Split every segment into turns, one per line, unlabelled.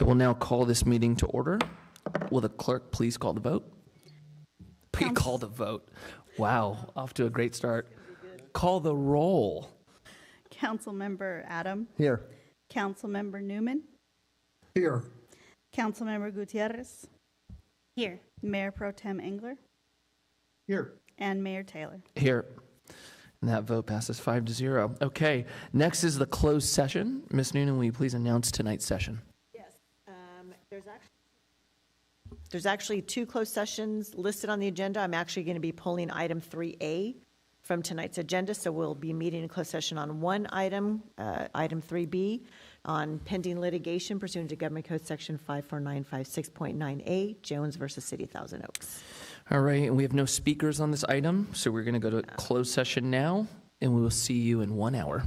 I will now call this meeting to order. Will the clerk please call the vote? Please call the vote. Wow, off to a great start. Call the roll.
Councilmember Adam.
Here.
Councilmember Newman.
Here.
Councilmember Gutierrez.
Here.
Mayor Pro Tem Engler.
Here.
And Mayor Taylor.
Here. And that vote passes 5-0. Okay, next is the closed session. Ms. Noonan, will you please announce tonight's session?
Yes. There's actually two closed sessions listed on the agenda. I'm actually going to be pulling item 3A from tonight's agenda, so we'll be meeting in closed session on one item, item 3B, on pending litigation pursuant to Government Code Section 54956.9A, Jones versus City of Thousand Oaks.
All right, and we have no speakers on this item, so we're going to go to closed session now, and we will see you in 1 hour.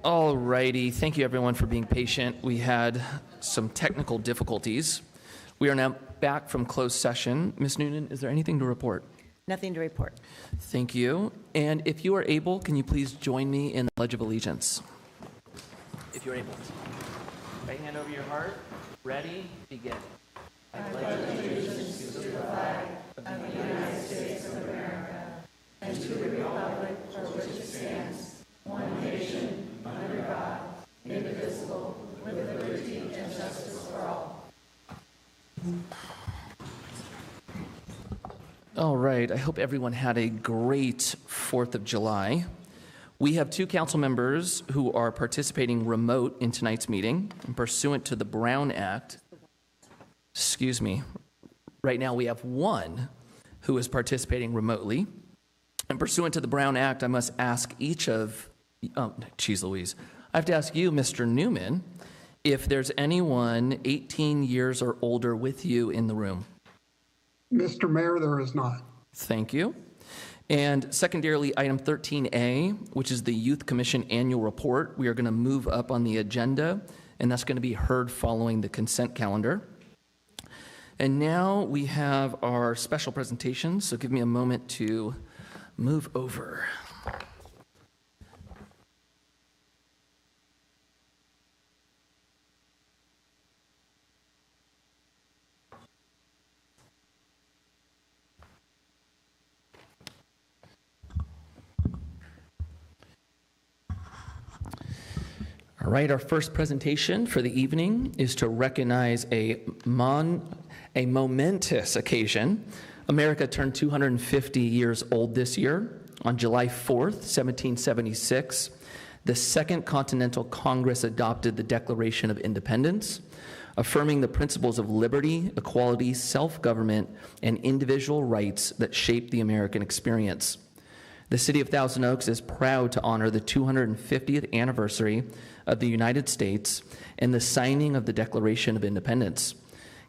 All righty. Thank you, everyone, for being patient. We had some technical difficulties. We are now back from closed session. Ms. Noonan, is there anything to report?
Nothing to report.
Thank you. And if you are able, can you please join me in the Pledge of Allegiance? If you're able. Right hand over your heart. Ready? Begin. I pledge allegiance to the flag of the United States of America and to the republic for which it stands, one nation, under God, indivisible, with liberty and justice for all. All right. I hope everyone had a great 4th of July. We have 2 council members who are participating remote in tonight's meeting, and pursuant to the Brown Act. Excuse me. Right now we have 1 who is participating remotely. And pursuant to the Brown Act, I must ask each of, geez Louise, I have to ask you, Mr. Newman, if there's anyone 18 years or older with you in the room.
Mr. Mayor, there is not.
Thank you. And secondarily, item 13A, which is the Youth Commission Annual Report, we are going to move up on the agenda, and that's going to be heard following the consent calendar. And now we have our special presentation, so give me a moment to move over. All right, our first presentation for the evening is to recognize a momentous occasion. America turned 250 years old this year. On July 4th, 1776, the Second Continental Congress adopted the Declaration of Independence, affirming the principles of liberty, equality, self-government, and individual rights that shaped the American experience. The city of Thousand Oaks is proud to honor the 250th anniversary of the United States and the signing of the Declaration of Independence.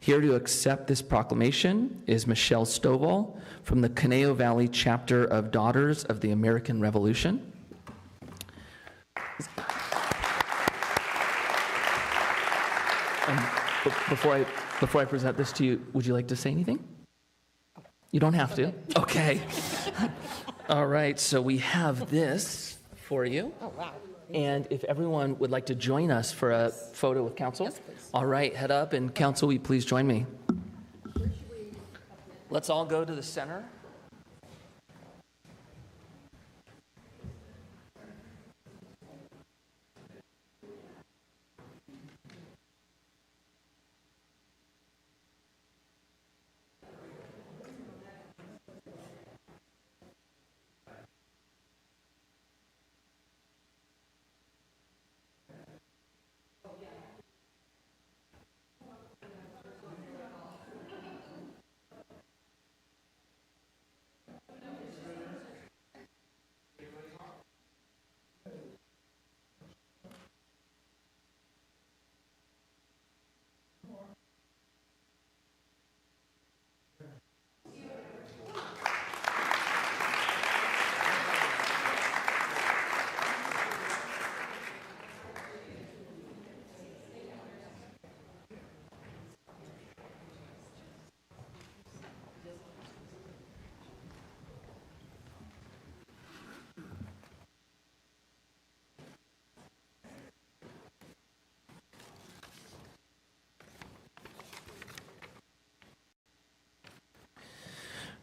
Here to accept this proclamation is Michelle Stovall from the Conejo Valley chapter of Daughters of the American Revolution. Before I present this to you, would you like to say anything? You don't have to. Okay. All right, so we have this for you.
Oh, wow.
And if everyone would like to join us for a photo with council.
Yes, please.
All right, head up, and council, will you please join me? Let's all go to the center.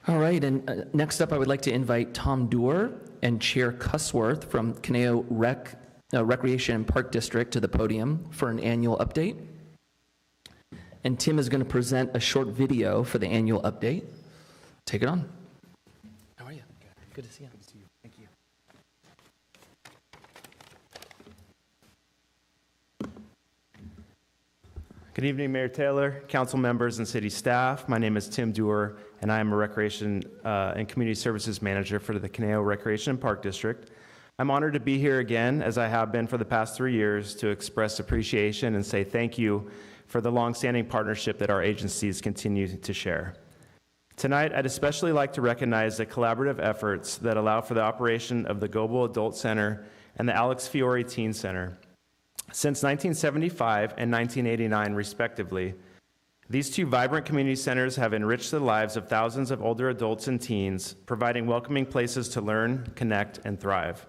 All right, and next up, I would like to invite Tom Doerr and Chair Cussworth from Conejo Recreation and Park District to the podium for an annual update. And Tim is going to present a short video for the annual update. Take it on. How are you? Good to see you. Good to see you. Thank you.
Good evening, Mayor Taylor, council members, and city staff. My name is Tim Doerr, and I am a Recreation and Community Services Manager for the Conejo Recreation and Park District. I'm honored to be here again, as I have been for the past 3 years, to express appreciation and say thank you for the longstanding partnership that our agencies continue to share. Tonight, I'd especially like to recognize the collaborative efforts that allow for the operation of the Gobo Adult Center and the Alex Fiore Teen Center. Since 1975 and 1989, respectively, these two vibrant community centers have enriched the lives of thousands of older adults and teens, providing welcoming places to learn, connect, and thrive.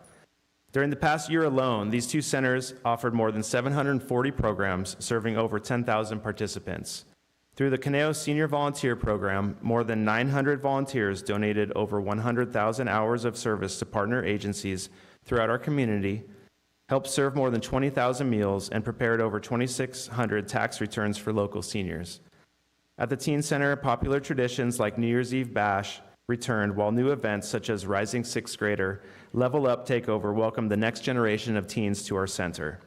During the past year alone, these two centers offered more than 740 programs, serving over 10,000 participants. Through the Conejo Senior Volunteer Program, more than 900 volunteers donated over 100,000 hours of service to partner agencies throughout our community, helped serve more than 20,000 meals, and prepared over 2,600 tax returns for local seniors. At the Teen Center, popular traditions like New Year's Eve Bash returned, while new events such as Rising Sixth Grader, Level Up Takeover welcomed the next generation of teens to our center.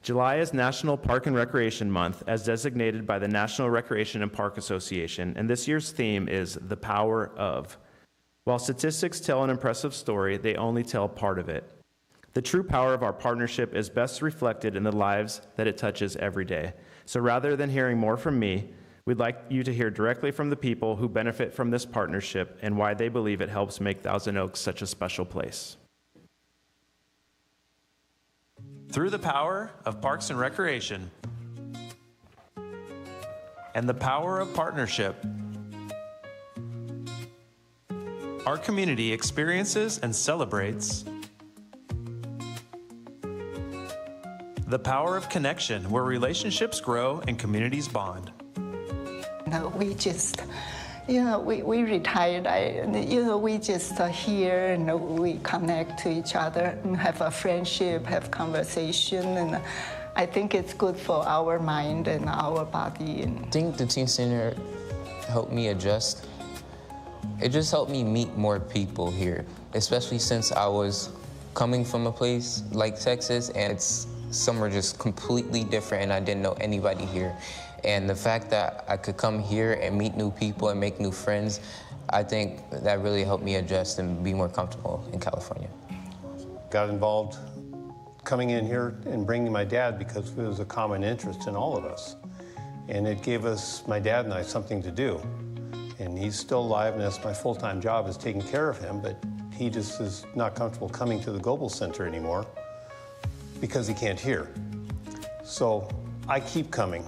July is National Park and Recreation Month, as designated by the National Recreation and Park Association, and this year's theme is The Power of. While statistics tell an impressive story, they only tell part of it. The true power of our partnership is best reflected in the lives that it touches every day. So rather than hearing more from me, we'd like you to hear directly from the people who benefit from this partnership and why they believe it helps make Thousand Oaks such a special place.
Through the power of Parks and Recreation and the power of partnership, our community experiences and celebrates the power of connection, where relationships grow and communities bond.
No, we just, we retired. We just here and we connect to each other and have a friendship, have conversation, and I think it's good for our mind and our body.
I think the Teen Center helped me adjust. It just helped me meet more people here, especially since I was coming from a place like Texas, and some are just completely different, and I didn't know anybody here. And the fact that I could come here and meet new people and make new friends, I think that really helped me adjust and be more comfortable in California.
Got involved coming in here and bringing my dad because it was a common interest in all of us. And it gave us, my dad and I, something to do. And he's still alive, and that's my full-time job, is taking care of him, but he just is not comfortable coming to the Global Center anymore because he can't hear. So I keep coming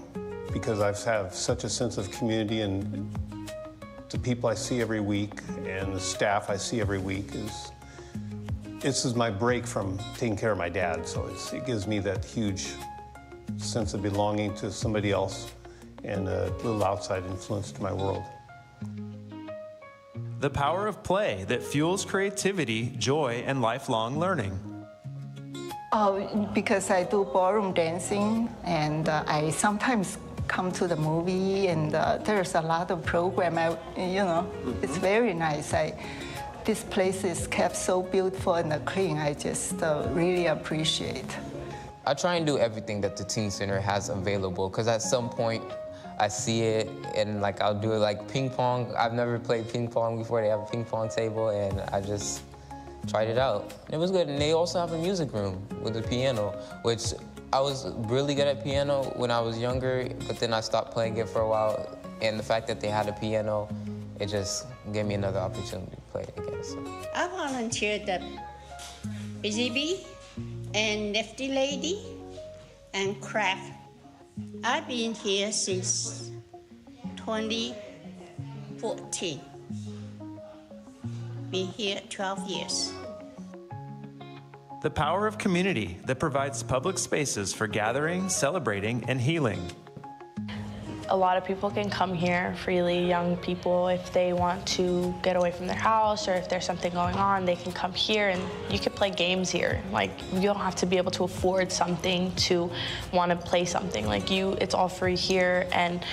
because I have such a sense of community, and the people I see every week and the staff I see every week this is my break from taking care of my dad. So it gives me that huge sense of belonging to somebody else and a little outside influence to my world.
The power of play that fuels creativity, joy, and lifelong learning.
Because I do ballroom dancing, and I sometimes come to the movie, and there's a lot of program. It's very nice. This place is kept so beautiful and clean. I just really appreciate.
I try and do everything that the Teen Center has available, because at some point I see it and I'll do it, like ping pong. I've never played ping pong before. They have a ping pong table, and I just tried it out. It was good. And they also have a music room with a piano, which I was really good at piano when I was younger, but then I stopped playing it for a while. And the fact that they had a piano, it just gave me another opportunity to play it again. So.
I volunteered at Busy Bee and Nifty Lady and Craft. I've been here since 2014. Been here 12 years.
The power of community that provides public spaces for gathering, celebrating, and healing.
A lot of people can come here freely, young people, if they want to get away from their house or if there's something going on, they can come here and you can play games here. You don't have to be able to afford something to want to play something. It's all free here, and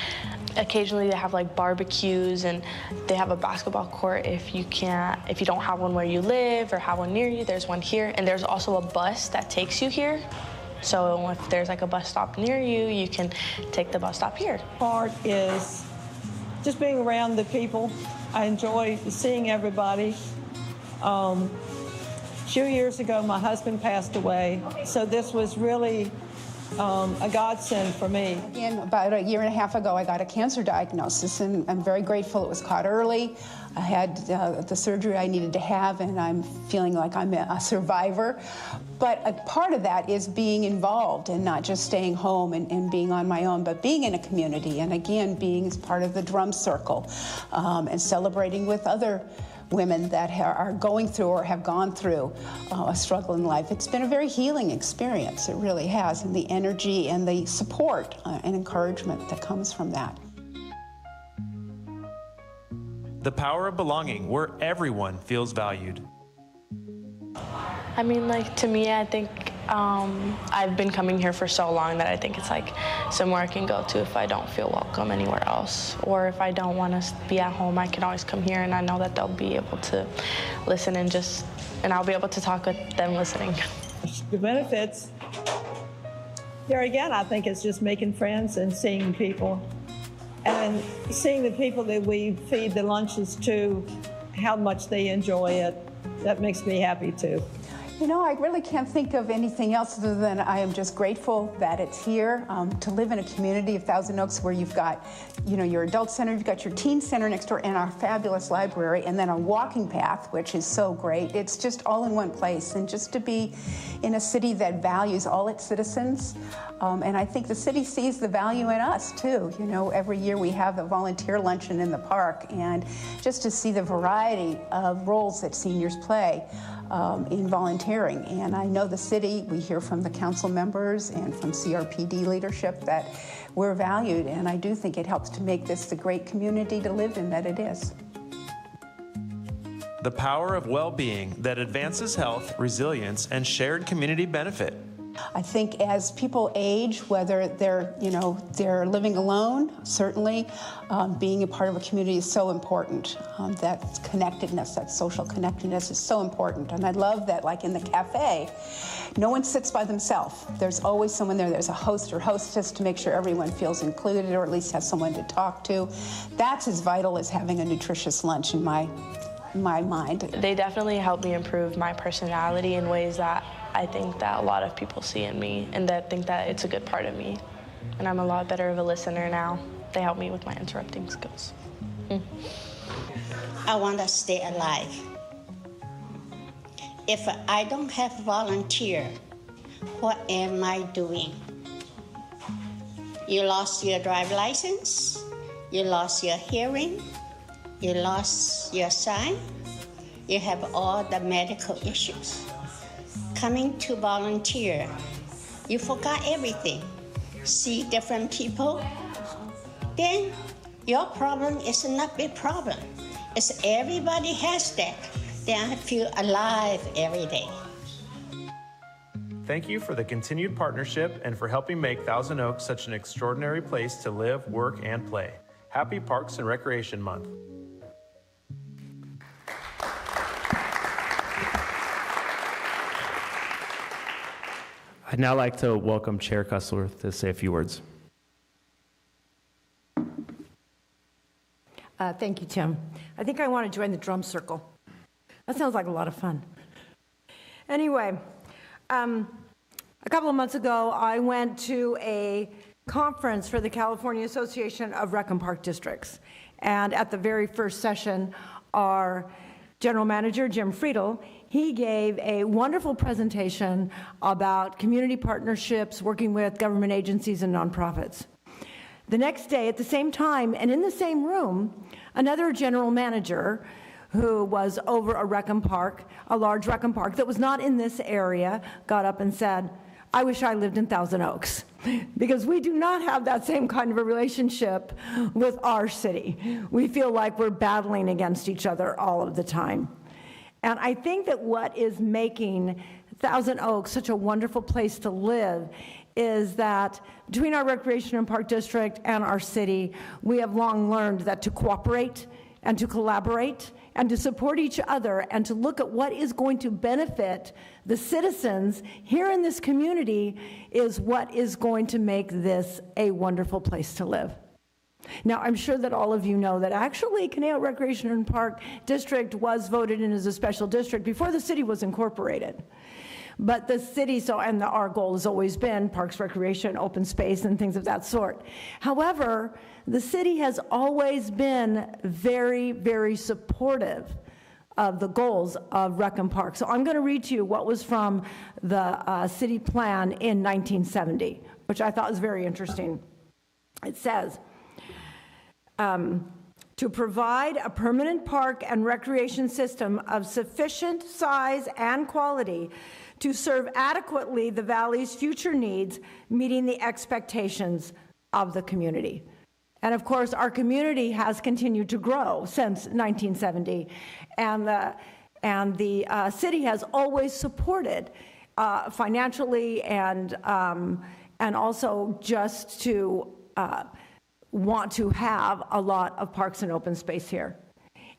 occasionally they have barbecues, and they have a basketball court if you don't have one where you live or have one near you, there's one here, and there's also a bus that takes you here. So if there's a bus stop near you, you can take the bus stop here.
Part is just being around the people. I enjoy seeing everybody. A few years ago, my husband passed away, so this was really a godsend for me.
Again, about a year and a half ago, I got a cancer diagnosis, and I'm very grateful it was caught early. I had the surgery I needed to have, and I'm feeling like I'm a survivor. But a part of that is being involved and not just staying home and being on my own, but being in a community, and again, being as part of the drum circle and celebrating with other women that are going through or have gone through a struggle in life. It's been a very healing experience, it really has, and the energy and the support and encouragement that comes from that.
The power of belonging, where everyone feels valued.
I mean, like, to me, I think I've been coming here for so long that I think it's like somewhere I can go to if I don't feel welcome anywhere else. Or if I don't want to be at home, I can always come here, and I know that they'll be able to listen and I'll be able to talk with them listening.
The benefits, there again, I think it's just making friends and seeing people. And seeing the people that we feed the lunches to, how much they enjoy it, that makes me happy too.
You know, I really can't think of anything else other than I am just grateful that it's here. To live in a community of Thousand Oaks where you've got, you know, your adult center, you've got your teen center next door, and our fabulous library, and then a walking path, which is so great. It's just all in one place, and just to be in a city that values all its citizens. And I think the city sees the value in us too. You know, every year we have the volunteer luncheon in the park, and just to see the variety of roles that seniors play in volunteering. And I know the city, we hear from the council members and from CRPD leadership that we're valued, and I do think it helps to make this the great community to live in that it is.
The power of well-being that advances health, resilience, and shared community benefit.
I think as people age, whether they're, you know, they're living alone, certainly being a part of a community is so important. That connectedness, that social connectedness is so important. And I love that, like in the cafe, no one sits by themselves. There's always someone there. There's a host or hostess to make sure everyone feels included, or at least has someone to talk to. That's as vital as having a nutritious lunch in my mind.
They definitely help me improve my personality in ways that I think that a lot of people see in me, and that think that it's a good part of me. And I'm a lot better of a listener now. They help me with my interrupting skills.
I want to stay alive. If I don't have volunteer, what am I doing? You lost your driver's license, you lost your hearing, you lost your sight, you have all the medical issues. Coming to volunteer, you forgot everything. See different people, then your problem is not a big problem. It's everybody has that. Then I feel alive every day.
Thank you for the continued partnership and for helping make Thousand Oaks such an extraordinary place to live, work, and play. Happy Parks and Recreation Month.
I'd now like to welcome Chair Kussler to say a few words.
Thank you, Tim. I think I want to join the drum circle. That sounds like a lot of fun. Anyway, a couple of months ago, I went to a conference for the California Association of Rec and Park Districts. And at the very first session, our general manager, Jim Friedel, he gave a wonderful presentation about community partnerships, working with government agencies and nonprofits. The next day, at the same time, and in the same room, another general manager who was over a rec and park, a large rec and park that was not in this area, got up and said, "I wish I lived in Thousand Oaks," because we do not have that same kind of a relationship with our city. We feel like we're battling against each other all of the time. And I think that what is making Thousand Oaks such a wonderful place to live is that between our Recreation and Park District and our city, we have long learned that to cooperate and to collaborate and to support each other and to look at what is going to benefit the citizens here in this community is what is going to make this a wonderful place to live. Now, I'm sure that all of you know that actually Conejo Recreation and Park District was voted in as a special district before the city was incorporated. But the city, our goal has always been parks, recreation, open space, and things of that sort. However, the city has always been very, very supportive of the goals of Rec and Park. So I'm going to read to you what was from the city plan in 1970, which I thought was very interesting. It says, to provide a permanent park and recreation system of sufficient size and quality to serve adequately the valley's future needs, meeting the expectations of the community. And of course, our community has continued to grow since 1970, and the city has always supported financially and also just to want to have a lot of parks and open space here.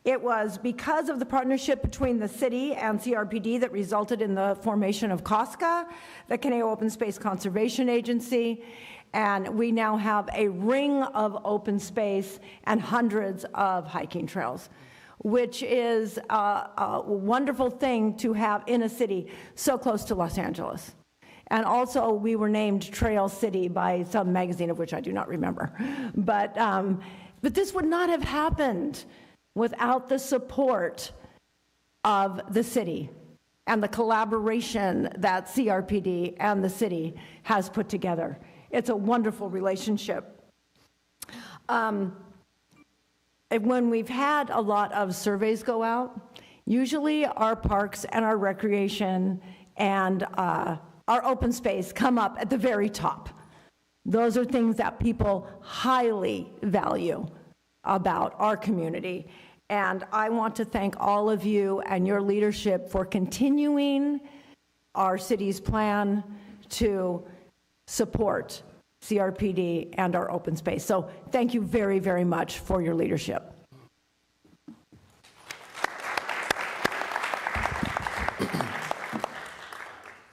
It was because of the partnership between the city and CRPD that resulted in the formation of COSCA, the Conejo Open Space Conservation Agency, and we now have a ring of open space and hundreds of hiking trails, which is a wonderful thing to have in a city so close to Los Angeles. And also, we were named Trail City by some magazine of which I do not remember. But this would not have happened without the support of the city and the collaboration that CRPD and the city has put together. It's a wonderful relationship. When we've had a lot of surveys go out, usually our parks and our recreation and our open space come up at the very top. Those are things that people highly value about our community. And I want to thank all of you and your leadership for continuing our city's plan to support CRPD and our open space. So thank you very, very much for your leadership.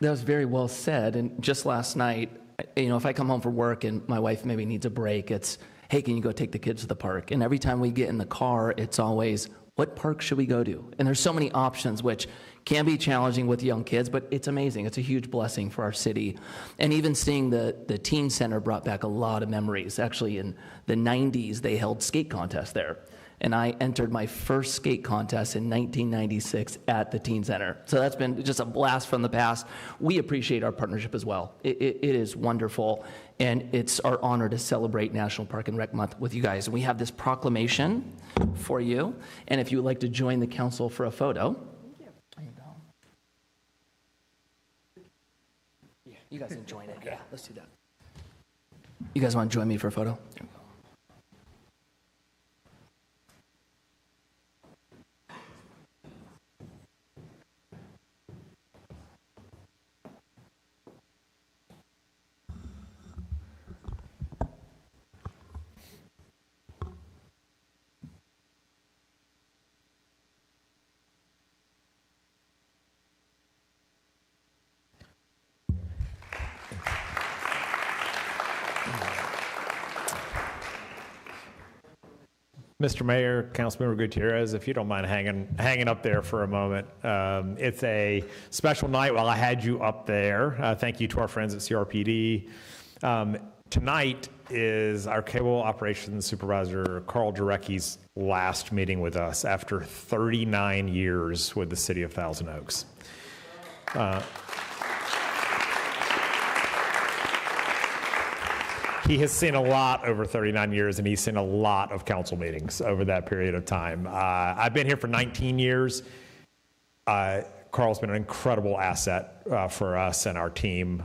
That was very well said. And just last night, if I come home from work and my wife maybe needs a break, it's, hey, can you go take the kids to the park? And every time we get in the car, it's always, what park should we go to? And there's so many options, which can be challenging with young kids, but it's amazing. It's a huge blessing for our city. And even seeing the teen center brought back a lot of memories. Actually, in the 90s, they held skate contests there. And I entered my first skate contest in 1996 at the teen center. So that's been just a blast from the past. We appreciate our partnership as well. It is wonderful. And it's our honor to celebrate National Park and Rec Month with you guys. And we have this proclamation for you. And if you would like to join the council for a photo. You guys can join it. Yeah, let's do that. You guys want to join me for a photo?
Mr. Mayor, Councilmember Gutierrez, if you don't mind hanging up there for a moment. It's a special night while I had you up there. Thank you to our friends at CRPD. Tonight is our cable operations supervisor, Carl Jarecki's last meeting with us after 39 years with the city of Thousand Oaks. He has seen a lot over 39 years, and he's seen a lot of council meetings over that period of time. I've been here for 19 years. Carl's been an incredible asset for us and our team.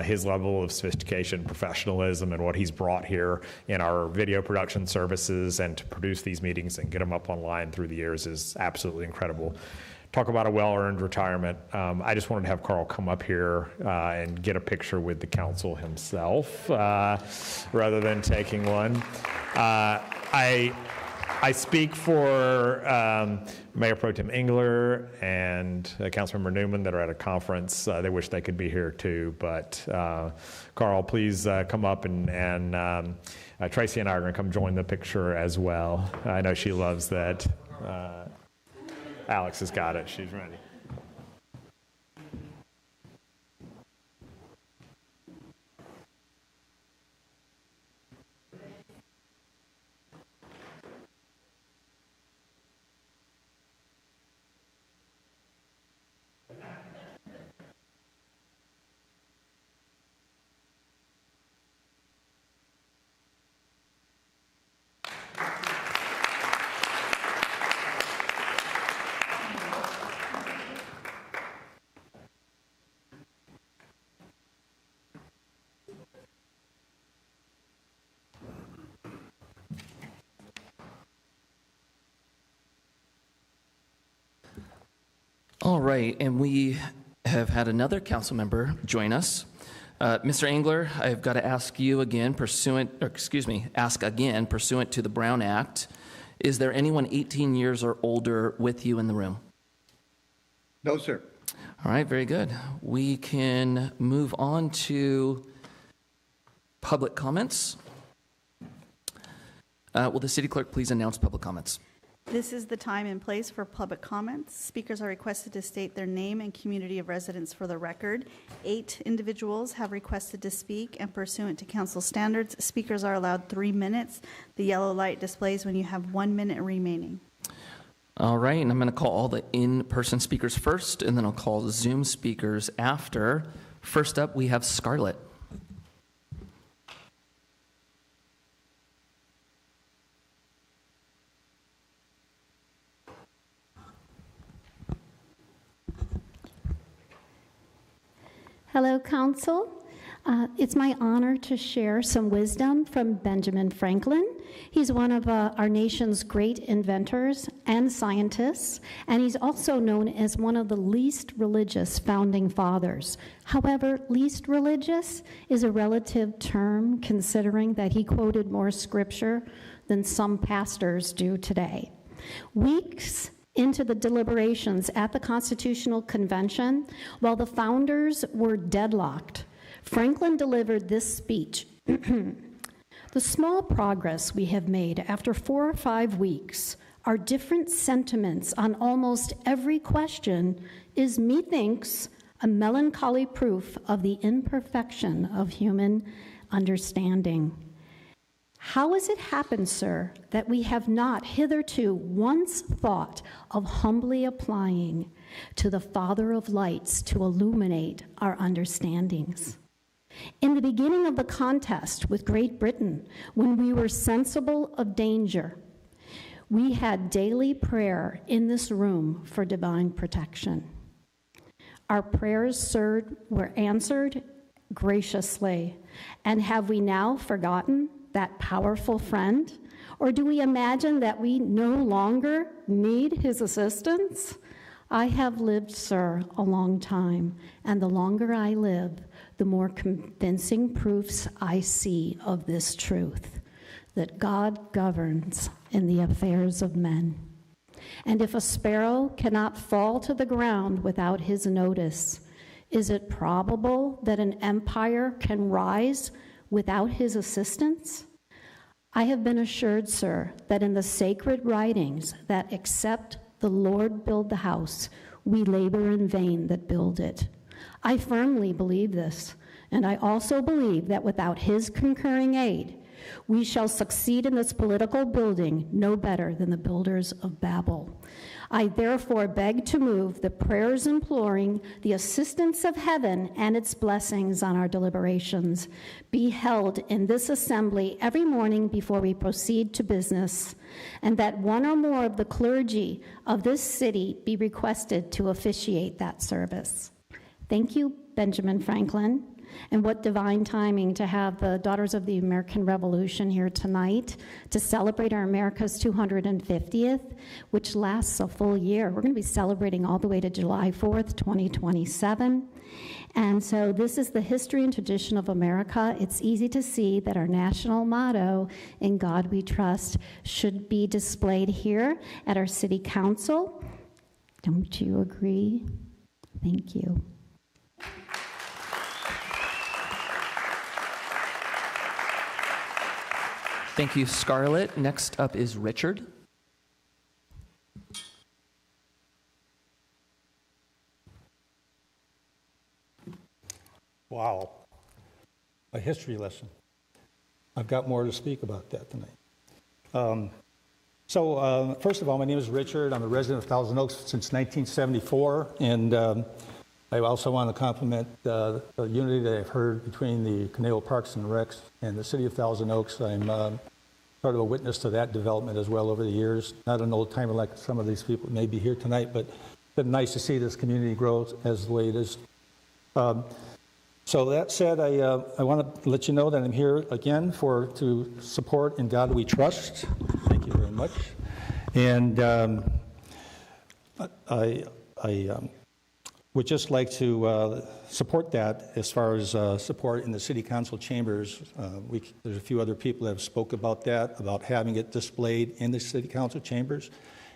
His level of sophistication, professionalism, and what he's brought here in our video production services and to produce these meetings and get them up online through the years is absolutely incredible. Talk about a well-earned retirement. I just wanted to have Carl come up here and get a picture with the council himself rather than taking one. I speak for Mayor Pro Tem Engler and Councilmember Newman that are at a conference. They wish they could be here too, but Carl, please come up and Tracy and I are going to come join the picture as well. I know she loves that. Alex has got it. She's ready.
All right, and we have had another council member join us. Mr. Engler, I've got to ask you again, pursuant to the Brown Act, is there anyone 18 years or older with you in the room?
No, sir.
All right, very good. We can move on to public comments. Will the city clerk please announce public comments?
This is the time and place for public comments. Speakers are requested to state their name and community of residence for the record. 8 individuals have requested to speak, and pursuant to council standards, speakers are allowed 3 minutes. The yellow light displays when you have 1 minute remaining.
All right, and I'm going to call all the in-person speakers first, and then I'll call the Zoom speakers after. First up, we have Scarlett.
Hello, Council. It's my honor to share some wisdom from Benjamin Franklin. He's one of our nation's great inventors and scientists, and he's also known as one of the least religious founding fathers. However, least religious is a relative term, considering that he quoted more scripture than some pastors do today. Weeks into the deliberations at the Constitutional Convention, while the founders were deadlocked, Franklin delivered this speech. The small progress we have made after 4 or 5 weeks, our different sentiments on almost every question, is methinks a melancholy proof of the imperfection of human understanding. How has it happened, sir, that we have not hitherto once thought of humbly applying to the Father of lights to illuminate our understandings? In the beginning of the contest with Great Britain, when we were sensible of danger, we had daily prayer in this room for divine protection. Our prayers, sir, were answered graciously, and have we now forgotten that powerful friend? Or do we imagine that we no longer need his assistance? I have lived, sir, a long time, and the longer I live, the more convincing proofs I see of this truth, that God governs in the affairs of men. And if a sparrow cannot fall to the ground without his notice, is it probable that an empire can rise without his assistance? I have been assured, sir, that in the sacred writings that except the Lord build the house, we labor in vain that build it. I firmly believe this, and I also believe that without his concurring aid, we shall succeed in this political building no better than the builders of Babel. I therefore beg to move the prayers imploring the assistance of heaven and its blessings on our deliberations be held in this assembly every morning before we proceed to business, and that one or more of the clergy of this city be requested to officiate that service. Thank you, Benjamin Franklin. And what divine timing to have the Daughters of the American Revolution here tonight to celebrate our America's 250th, which lasts a full year. We're going to be celebrating all the way to July 4th, 2027. And so this is the history and tradition of America. It's easy to see that our national motto, "In God We Trust," should be displayed here at our city council. Don't you agree? Thank you.
Thank you, Scarlett. Next up is Richard.
Wow, a history lesson. I've got more to speak about that tonight. First of all, my name is Richard. I'm a resident of Thousand Oaks since 1974, and I also want to compliment the unity that I've heard between the Conejo Parks and Recs and the City of Thousand Oaks. I'm sort of a witness to that development as well over the years. Not an old timer like some of these people may be here tonight, but it's been nice to see this community grow as the way it is. So that said, I want to let you know that I'm here again to support In God We Trust. Thank you very much. And I I would just like to support that as far as support in the city council chambers. There's a few other people that have spoke about that, about having it displayed in the city council chambers,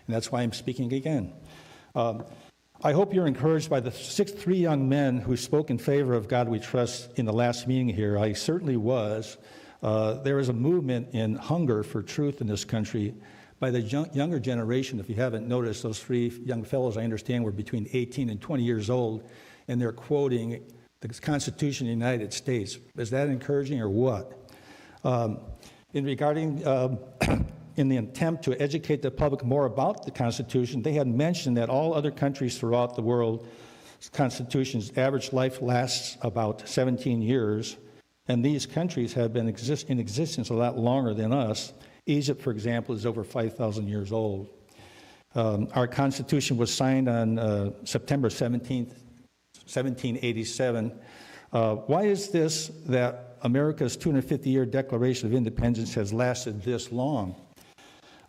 and that's why I'm speaking again. I hope you're encouraged by the three young men who spoke in favor of God We Trust in the last meeting here. I certainly was. There is a movement in hunger for truth in this country by the younger generation. If you haven't noticed, those three young fellows, I understand, were between 18 and 20 years old, and they're quoting the Constitution of the United States. Is that encouraging or what? In the attempt to educate the public more about the Constitution, they had mentioned that all other countries throughout the world, Constitution's average life lasts about 17 years, and these countries have been in existence a lot longer than us. Egypt, for example, is over 5,000 years old. Our Constitution was signed on September 17th, 1787. Why is this that America's 250-year Declaration of Independence has lasted this long?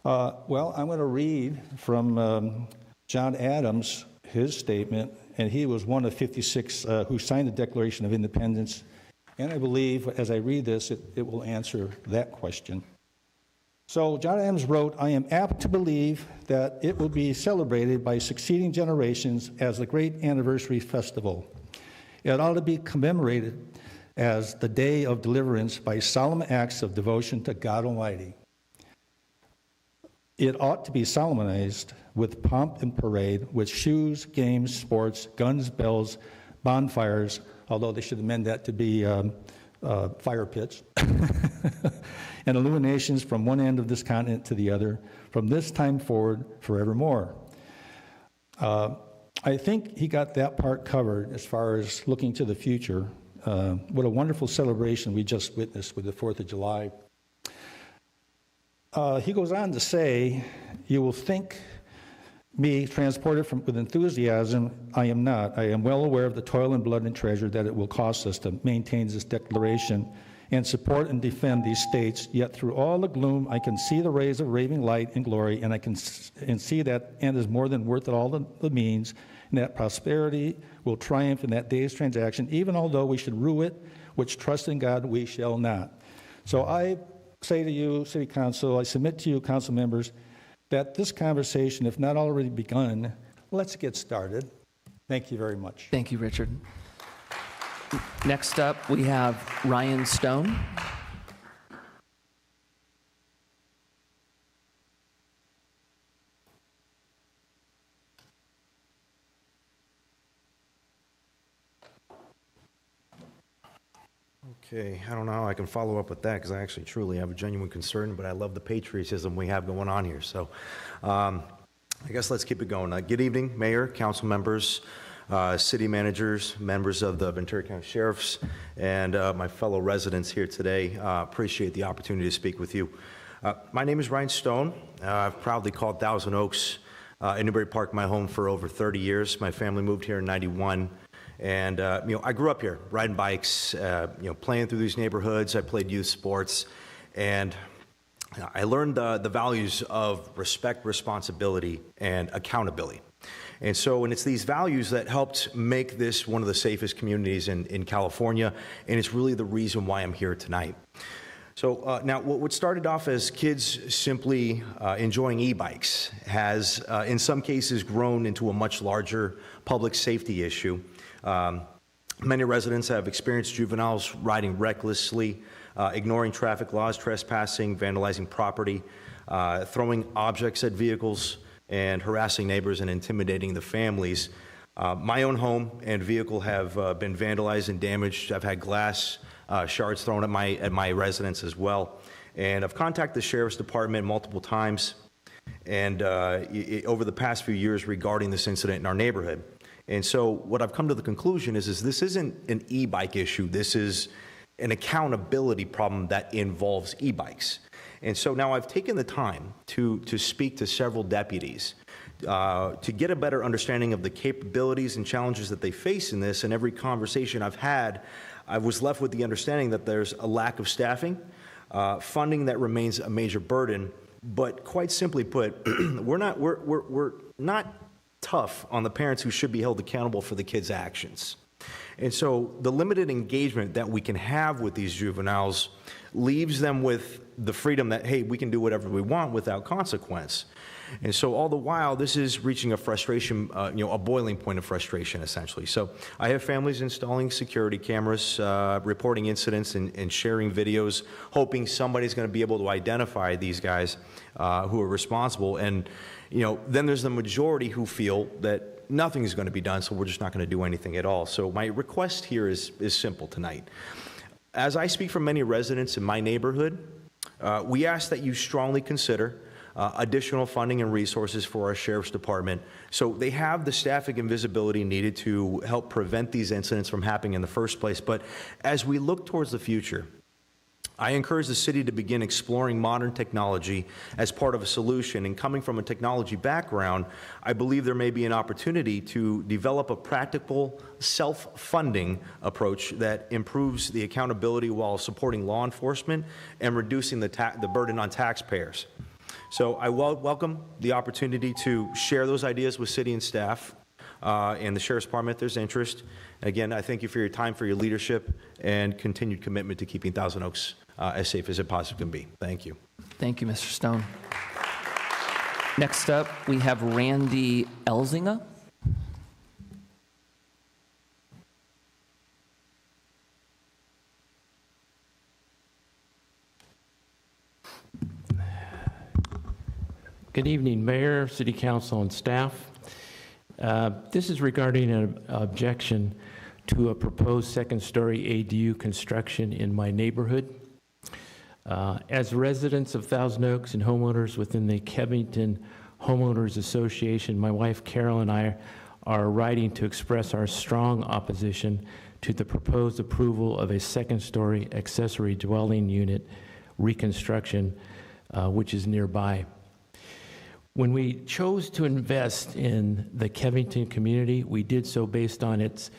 Well, I'm going to read from John Adams, his statement, and he was one of 56 who signed the Declaration of Independence. And I believe, as I read this, it will answer that question. So John Adams wrote, "I am apt to believe that it will be celebrated by succeeding generations as a great anniversary festival. It ought to be commemorated as the day of deliverance by solemn acts of devotion to God Almighty. It ought to be solemnized with pomp and parade, with shoes, games, sports, guns, bells, bonfires," although they should amend that to be fire pits, "and illuminations from one end of this continent to the other, from this time forward forevermore." I think he got that part covered as far as looking to the future. What a wonderful celebration we just witnessed with the 4th of July. He goes on to say, "You will think me transported with enthusiasm. I am not. I am well aware of the toil and blood and treasure that it will cost us to maintain this declaration and support and defend these states. Yet through all the gloom, I can see the rays of raving light and glory, and I can see that end is more than worth all the means, and that prosperity will triumph in that day's transaction, even although we should rue it, which trust in God we shall not." So I say to you, City Council, I submit to you, council members, that this conversation, if not already begun, let's get started. Thank you very much.
Thank you, Richard. Next up, we have Ryan Stone.
Okay, I don't know how I can follow up with that because I actually truly have a genuine concern, but I love the patriotism we have going on here. So I guess let's keep it going. Good evening, Mayor, council members, city managers, members of the Ventura County Sheriffs, and my fellow residents here today. Appreciate the opportunity to speak with you. My name is Ryan Stone. I've proudly called Thousand Oaks in Newbury Park my home for over 30 years. My family moved here in '91. And, I grew up here, riding bikes, playing through these neighborhoods. I played youth sports, and I learned the values of respect, responsibility, and accountability. And so, and it's these values that helped make this one of the safest communities in California, and it's really the reason why I'm here tonight. So now, what started off as kids simply enjoying e-bikes has, in some cases, grown into a much larger public safety issue. Many residents have experienced juveniles riding recklessly, ignoring traffic laws, trespassing, vandalizing property, throwing objects at vehicles, and harassing neighbors and intimidating the families. My own home and vehicle have been vandalized and damaged. I've had glass shards thrown at my residence as well. And I've contacted the Sheriff's Department multiple times and over the past few years regarding this incident in our neighborhood. And so what I've come to the conclusion is this isn't an e-bike issue. This is an accountability problem that involves e-bikes. And so now I've taken the time to speak to several deputies to get a better understanding of the capabilities and challenges that they face in this. And every conversation I've had, I was left with the understanding that there's a lack of staffing, funding that remains a major burden. But quite simply put, we're not tough on the parents who should be held accountable for the kids' actions. And so the limited engagement that we can have with these juveniles leaves them with the freedom that, hey, we can do whatever we want without consequence. And so all the while, this is reaching a frustration, a boiling point of frustration, essentially. So I have families installing security cameras, reporting incidents and sharing videos, hoping somebody's going to be able to identify these guys who are responsible. And, then there's the majority who feel that nothing is going to be done, so we're just not going to do anything at all. So my request here is simple tonight. As I speak for many residents in my neighborhood, we ask that you strongly consider additional funding and resources for our Sheriff's Department so they have the staffing and visibility needed to help prevent these incidents from happening in the first place. But as we look towards the future, I encourage the city to begin exploring modern technology as part of a solution. And coming from a technology background, I believe there may be an opportunity to develop a practical self-funding approach that improves the accountability while supporting law enforcement and reducing the burden on taxpayers. So I welcome the opportunity to share those ideas with city and staff and the Sheriff's Department if there's interest. Again, I thank you for your time, for your leadership, and continued commitment to keeping Thousand Oaks as safe as it possibly can be. Thank you.
Thank you, Mr. Stone. Next up, we have Randy Elzinga.
Good evening, Mayor, City Council, and staff. This is regarding an objection to a proposed second-story ADU construction in my neighborhood. As residents of Thousand Oaks and homeowners within the Kevington Homeowners Association, my wife Carol and I are writing to express our strong opposition to the proposed approval of a second-story accessory dwelling unit reconstruction, which is nearby. When we chose to invest in the Kevington community, we did so based on its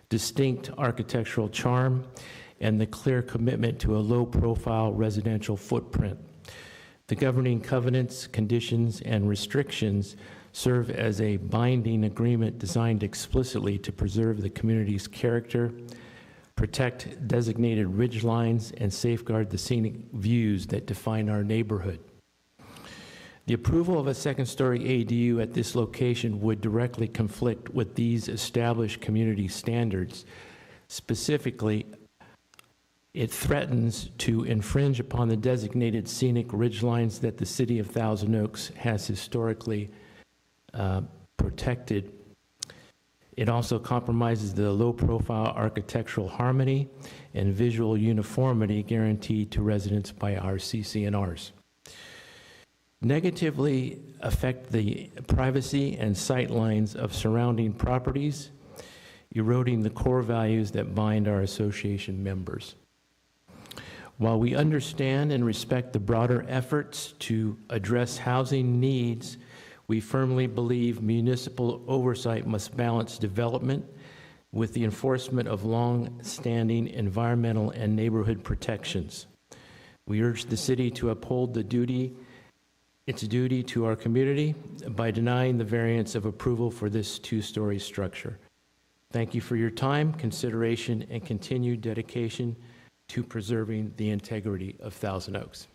distinct architectural charm and the clear commitment to a low-profile residential footprint. The governing covenants, conditions, and restrictions serve as a binding agreement designed explicitly to preserve the community's character, protect designated ridge lines, and safeguard the scenic views that define our neighborhood. The approval of a second-story ADU at this location would directly conflict with these established community standards. Specifically, it threatens to infringe upon the designated scenic ridgelines that the city of Thousand Oaks has historically protected. It also compromises the low-profile architectural harmony and visual uniformity guaranteed to residents by our CC&Rs. Negatively affect the privacy and sight lines of surrounding properties, eroding the core values that bind our association members. While we understand and respect the broader efforts to address housing needs, we firmly believe municipal oversight must balance development with the enforcement of long-standing environmental and neighborhood protections. We urge the city to uphold its duty to our community by denying the variance of approval for this two-story structure. Thank you for your time, consideration, and continued dedication to preserving the integrity of Thousand Oaks.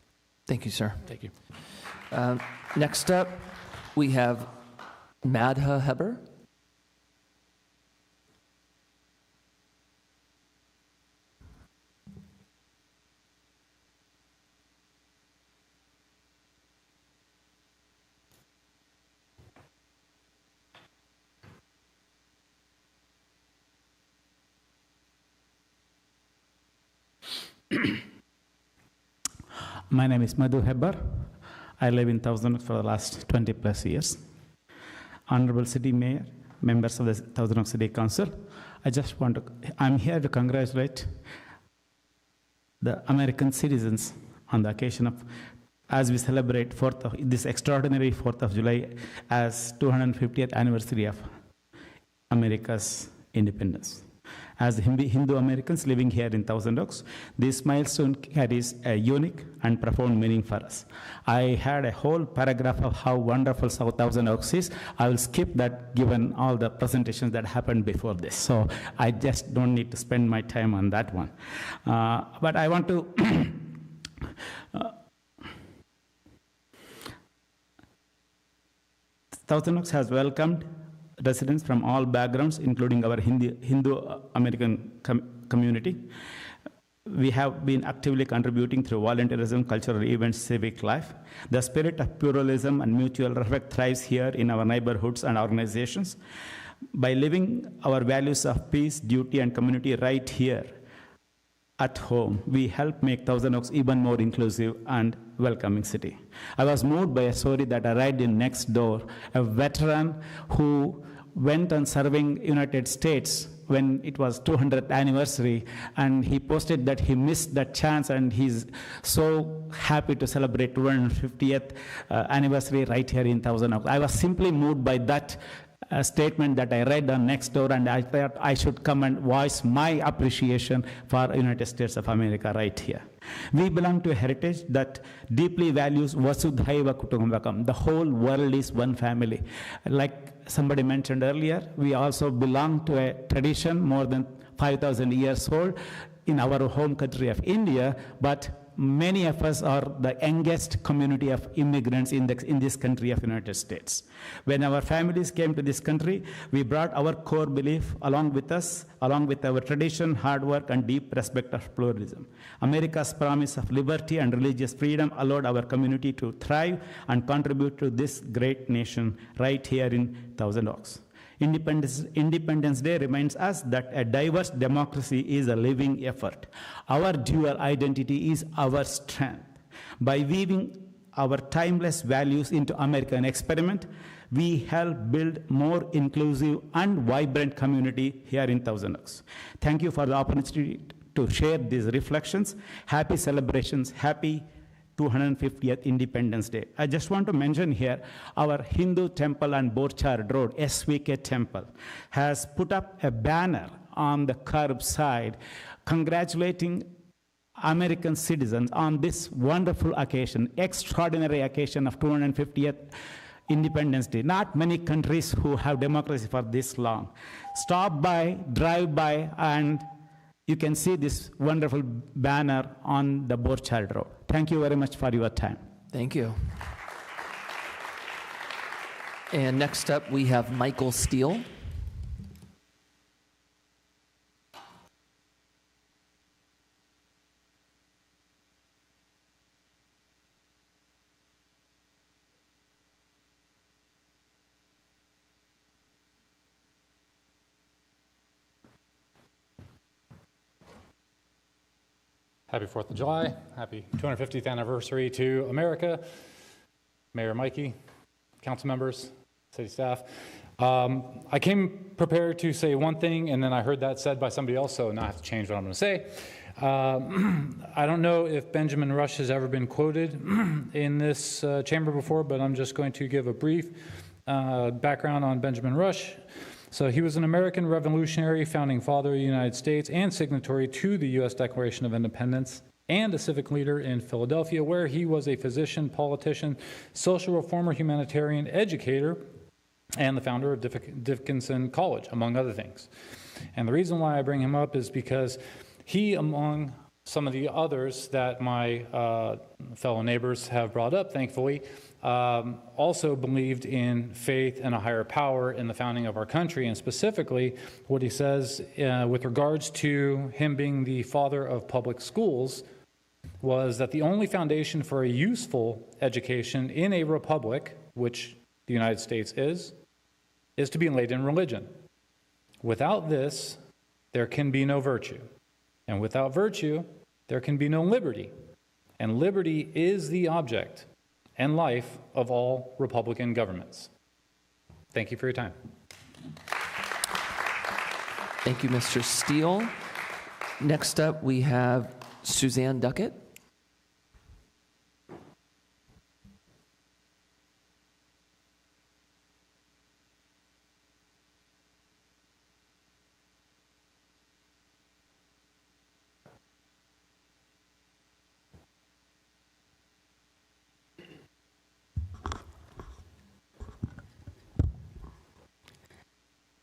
Thank you, sir.
Thank you.
Next up, we have Madha Heber.
My name is Madhu Heber. I live in Thousand Oaks for the last 20 plus years. Honorable City Mayor, members of the Thousand Oaks City Council, I'm here to congratulate the American citizens on the occasion of, as we celebrate this extraordinary 4th of July as 250th anniversary of America's independence. As Hindu Americans living here in Thousand Oaks, this milestone carries a unique and profound meaning for us. I had a whole paragraph of how wonderful South Thousand Oaks is. I will skip that given all the presentations that happened before this. So I just don't need to spend my time on that one. But I want to Thousand Oaks has welcomed residents from all backgrounds, including our Hindu American community. We have been actively contributing through volunteerism, cultural events, civic life. The spirit of pluralism and mutual respect thrives here in our neighborhoods and organizations. By living our values of peace, duty, and community right here at home, we help make Thousand Oaks even more inclusive and welcoming city. I was moved by a story that I read in Next Door, a veteran who went on serving United States when it was 200th anniversary, and he posted that he missed that chance, and he's so happy to celebrate 250th anniversary right here in Thousand Oaks. I was simply moved by that statement that I read on Next Door, and I thought I should come and voice my appreciation for United States of America right here. We belong to a heritage that deeply values Vasudhaiva Kutumbakam. The whole world is one family. Like somebody mentioned earlier, we also belong to a tradition more than 5,000 years old in our home country of India, but many of us are the youngest community of immigrants in this country of United States. When our families came to this country, we brought our core belief along with us, along with our tradition, hard work, and deep respect of pluralism. America's promise of liberty and religious freedom allowed our community to thrive and contribute to this great nation right here in Thousand Oaks. Independence Day reminds us that a diverse democracy is a living effort. Our dual identity is our strength. By weaving our timeless values into American experiment, we help build more inclusive and vibrant community here in Thousand Oaks. Thank you for the opportunity to share these reflections. Happy celebrations, happy 250th Independence Day. I just want to mention here, our Hindu temple on Borchard Road, SVK Temple, has put up a banner on the curbside congratulating American citizens on this wonderful occasion, extraordinary occasion of 250th Independence Day. Not many countries who have democracy for this long. Stop by, drive by, and you can see this wonderful banner on the Borchard Road. Thank you very much for your time.
Thank you. And next up, we have Michael Steele.
Happy 4th of July. Happy 250th anniversary to America. Mayor Mikey, council members, city staff. I came prepared to say one thing, and then I heard that said by somebody else, so now I have to change what I'm going to say. I don't know if Benjamin Rush has ever been quoted in this chamber before, but I'm just going to give a brief background on Benjamin Rush. So he was an American revolutionary, founding father of the United States, and signatory to the U.S. Declaration of Independence, and a civic leader in Philadelphia, where he was a physician, politician, social reformer, humanitarian, educator, and the founder of Dickinson College, among other things. And the reason why I bring him up is because he, among some of the others that my fellow neighbors have brought up, thankfully, also believed in faith and a higher power in the founding of our country, and specifically what he says with regards to him being the father of public schools was that the only foundation for a useful education in a republic, which the United States is to be laid in religion. Without this, there can be no virtue. And without virtue, there can be no liberty. And liberty is the object and life of all Republican governments. Thank you for your time.
Thank you, Mr. Steele. Next up, we have Suzanne Duckett.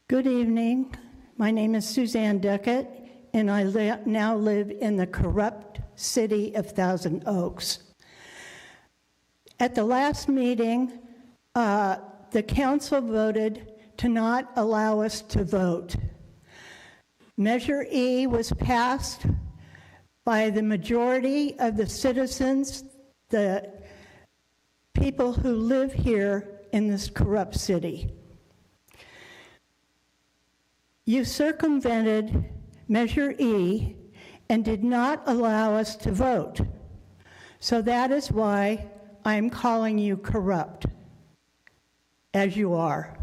Good evening. My name is Suzanne Duckett, and I now live in the corrupt city of Thousand Oaks. At the last meeting, the council voted to not allow us to vote. Measure E was passed by the majority of the citizens, the people who live here in this corrupt city. You circumvented Measure E and did not allow us to vote. So that is why I'm calling you corrupt, as you are.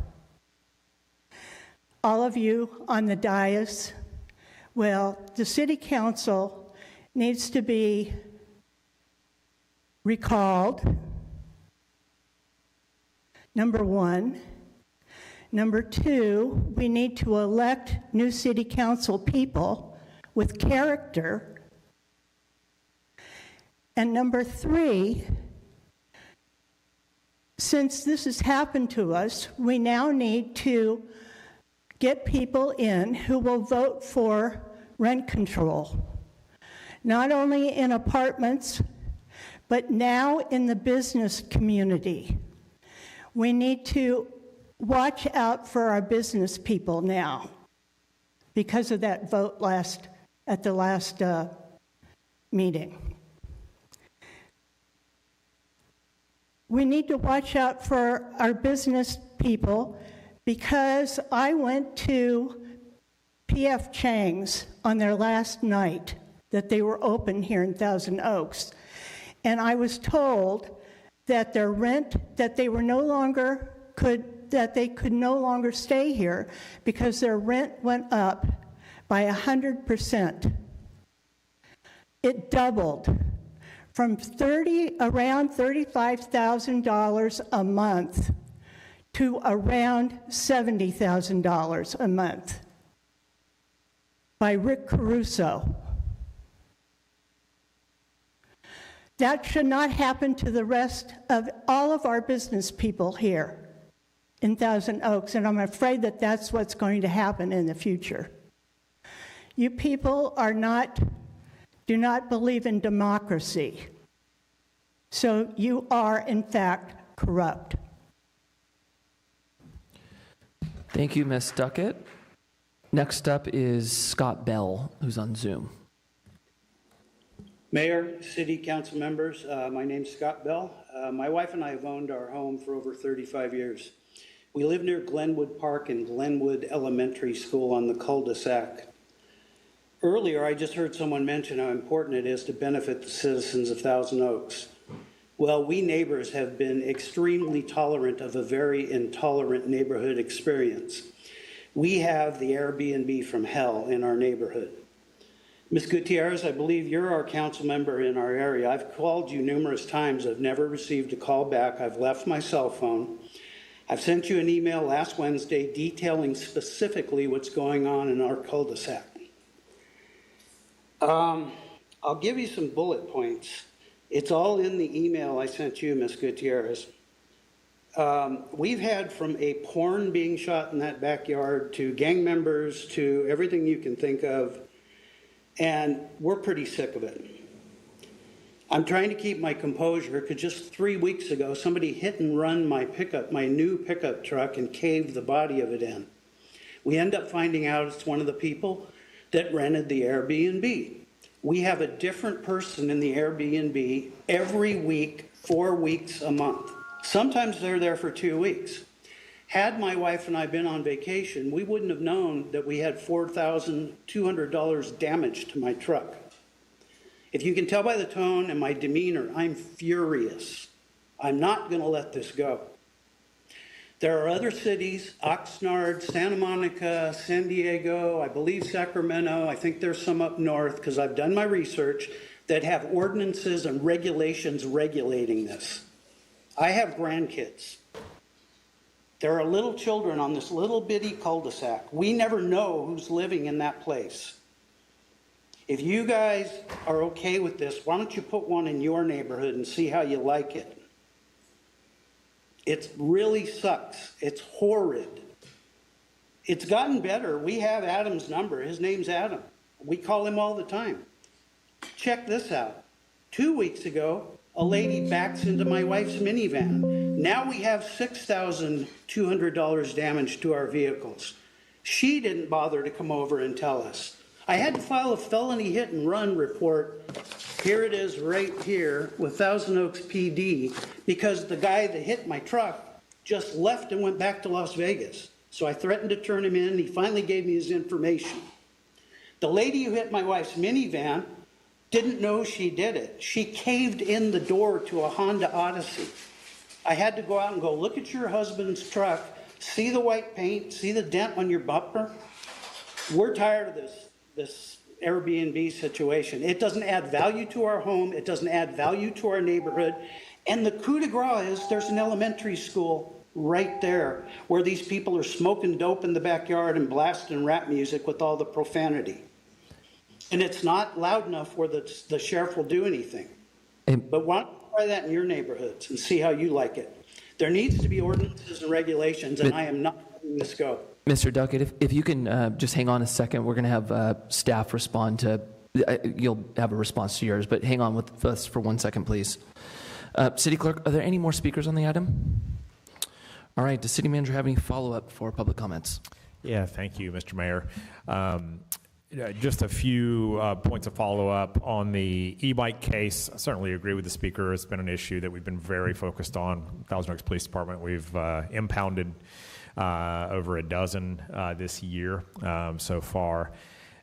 All of you on the dais, well, the city council needs to be recalled, number one. Number two, we need to elect new city council people with character. And number three, since this has happened to us, we now need to get people in who will vote for rent control, not only in apartments, but now in the business community. We need to watch out for our business people now because of that vote at the last meeting. We need to watch out for our business people because I went to P.F. Chang's on their last night that they were open here in Thousand Oaks, and I was told that their rent, that they could no longer stay here because their rent went up by 100%. It doubled from around $35,000 a month to around $70,000 a month by Rick Caruso. That should not happen to the rest of all of our business people here in Thousand Oaks, and I'm afraid that that's what's going to happen in the future. You people do not believe in democracy, so you are, in fact, corrupt.
Thank you, Ms. Duckett. Next up is Scott Bell, who's on Zoom.
Mayor, City Council members, my name's Scott Bell. My wife and I have owned our home for over 35 years. We live near Glenwood Park and Glenwood Elementary School on the cul-de-sac. Earlier, I just heard someone mention how important it is to benefit the citizens of Thousand Oaks. Well, we neighbors have been extremely tolerant of a very intolerant neighborhood experience. We have the Airbnb from hell in our neighborhood. Ms. Gutierrez, I believe you're our council member in our area. I've called you numerous times. I've never received a call back. I've left my cell phone. I've sent you an email last Wednesday detailing specifically what's going on in our cul-de-sac. I'll give you some bullet points. It's all in the email I sent you, Ms. Gutierrez. We've had from a porn being shot in that backyard to gang members to everything you can think of, and we're pretty sick of it. I'm trying to keep my composure because just 3 weeks ago, somebody hit and run my new pickup truck and caved the body of it in. We end up finding out it's one of the people that rented the Airbnb. We have a different person in the Airbnb every week, 4 weeks a month. Sometimes they're there for 2 weeks. Had my wife and I been on vacation, we wouldn't have known that we had $4,200 damage to my truck. If you can tell by the tone and my demeanor, I'm furious. I'm not going to let this go. There are other cities, Oxnard, Santa Monica, San Diego, I believe Sacramento, I think there's some up north because I've done my research, that have ordinances and regulations regulating this. I have grandkids. There are little children on this little bitty cul-de-sac. We never know who's living in that place. If you guys are okay with this, why don't you put one in your neighborhood and see how you like it? It really sucks. It's horrid. It's gotten better. We have Adam's number. His name's Adam. We call him all the time. Check this out. 2 weeks ago, a lady backs into my wife's minivan. Now we have $6,200 damage to our vehicles. She didn't bother to come over and tell us. I had to file a felony hit and run report. Here it is right here with Thousand Oaks PD because the guy that hit my truck just left and went back to Las Vegas. So I threatened to turn him in, and he finally gave me his information. The lady who hit my wife's minivan didn't know she did it. She caved in the door to a Honda Odyssey. I had to go out and go, look at your husband's truck, see the white paint, see the dent on your bumper. We're tired of this Airbnb situation. It doesn't add value to our home. It doesn't add value to our neighborhood. And the coup de grace is there's an elementary school right there where these people are smoking dope in the backyard and blasting rap music with all the profanity. And it's not loud enough where the sheriff will do anything. But why don't you try that in your neighborhoods and see how you like it? There needs to be ordinances and regulations, and I am not letting this go.
Mr. Duckett, if you can just hang on a second, we're going to have staff respond to, you'll have a response to yours, but hang on with us for 1 second, please. City Clerk, are there any more speakers on the item? All right, does City Manager have any follow-up for public comments?
Yeah, thank you, Mr. Mayor. Just a few points of follow-up on the e-bike case. I certainly agree with the speaker. It's been an issue that we've been very focused on. Thousand Oaks Police Department, we've impounded over a dozen this year so far.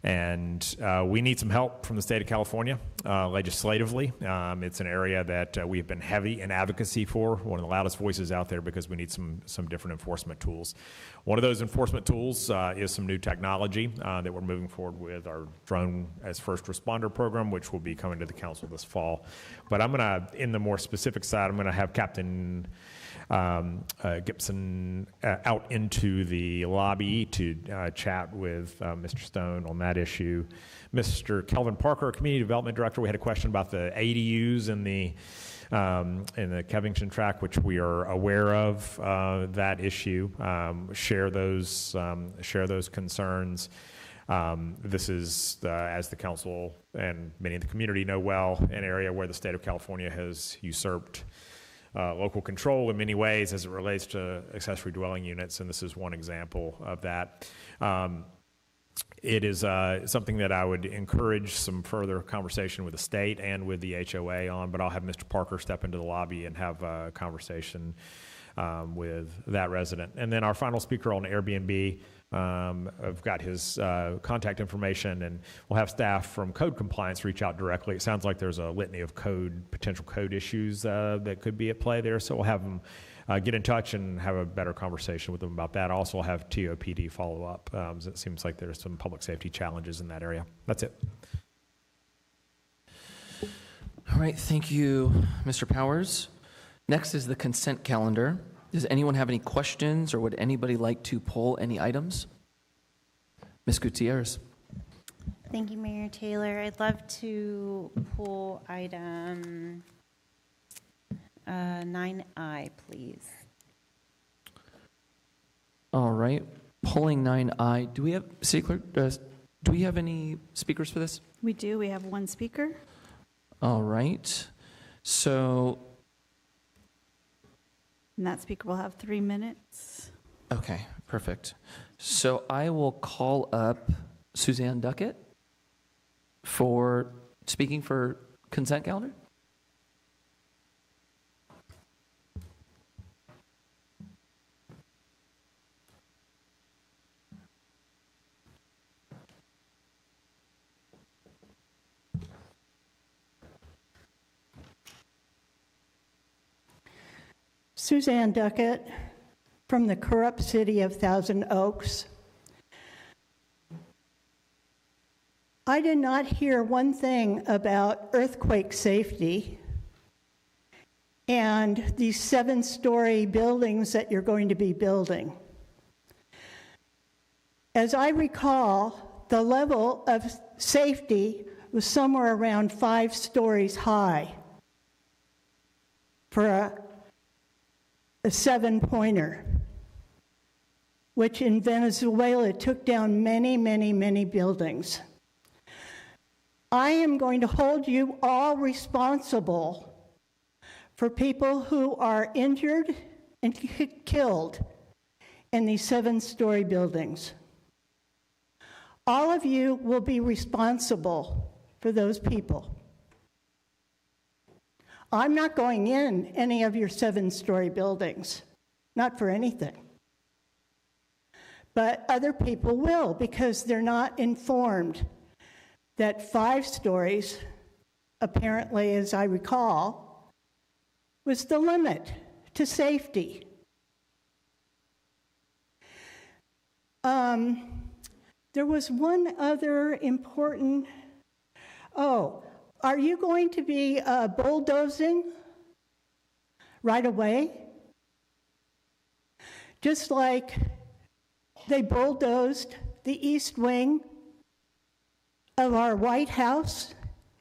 And we need some help from the state of California legislatively. It's an area that we've been heavy in advocacy for, one of the loudest voices out there, because we need some different enforcement tools. One of those enforcement tools is some new technology that we're moving forward with, our drone as first responder program, which will be coming to the council this fall. But I'm going to, in the more specific side, I'm going to have Captain Gibson out into the lobby to chat with Mr. Stone on that issue. Mr. Kelvin Parker, Community Development Director, we had a question about the ADUs in the Kevington track, which we are aware of that issue. Share those concerns. This is, as the council and many in the community know well, an area where the state of California has usurped local control in many ways as it relates to accessory dwelling units, and this is one example of that. It is something that I would encourage some further conversation with the state and with the HOA on, but I'll have Mr. Parker step into the lobby and have a conversation with that resident. And then our final speaker on Airbnb, I've got his contact information, and we'll have staff from code compliance reach out directly. It sounds like there's a litany of potential code issues that could be at play there, so we'll have them get in touch and have a better conversation with them about that. Also have TOPD follow up. It seems like there's some public safety challenges in that area. That's it.
All right, thank you, Mr. Powers. Next is the consent calendar. Does anyone have any questions, or would anybody like to pull any items? Ms. Gutierrez.
Thank you, Mayor Taylor. I'd love to pull item 9I, please.
All right, pulling 9I. Do we have, City Clerk, do we have any speakers for this?
We do. We have one speaker.
All right, so.
And that speaker will have 3 minutes.
Okay, perfect. So I will call up Suzanne Duckett for speaking for consent calendar.
Suzanne Duckett from the corrupt city of Thousand Oaks. I did not hear one thing about earthquake safety and these 7-story buildings that you're going to be building. As I recall, the level of safety was somewhere around 5 stories high for a 7-pointer. which in Venezuela took down many, many, many buildings. I am going to hold you all responsible for people who are injured and killed in these 7-story buildings. All of you will be responsible for those people. I'm not going in any of your 7-story buildings, not for anything. But other people will, because they're not informed that 5 stories, apparently, as I recall, was the limit to safety. There was one other important, are you going to be bulldozing right away? Just like they bulldozed the East Wing of our White House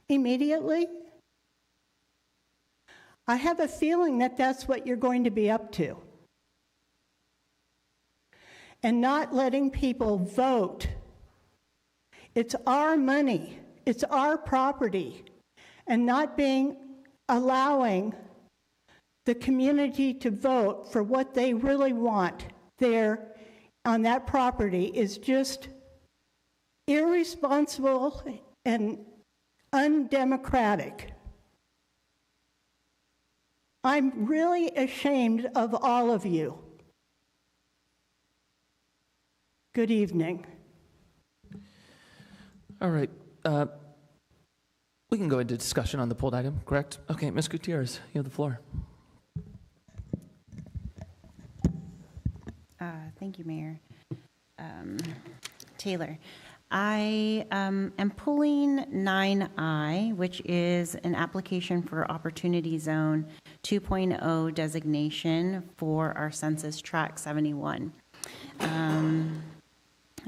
immediately? I have a feeling that that's what you're going to be up to. And not letting people vote. It's our money, it's our property, and not allowing the community to vote for what they really want there on that property is just irresponsible and undemocratic. I'm really ashamed of all of you. Good evening.
All right. We can go into discussion on the pulled item, correct? Okay, Ms. Gutierrez, you have the floor.
Thank you, Mayor. Taylor, I am pulling 9I, which is an application for Opportunity Zone 2.0 designation for our Census Tract 71.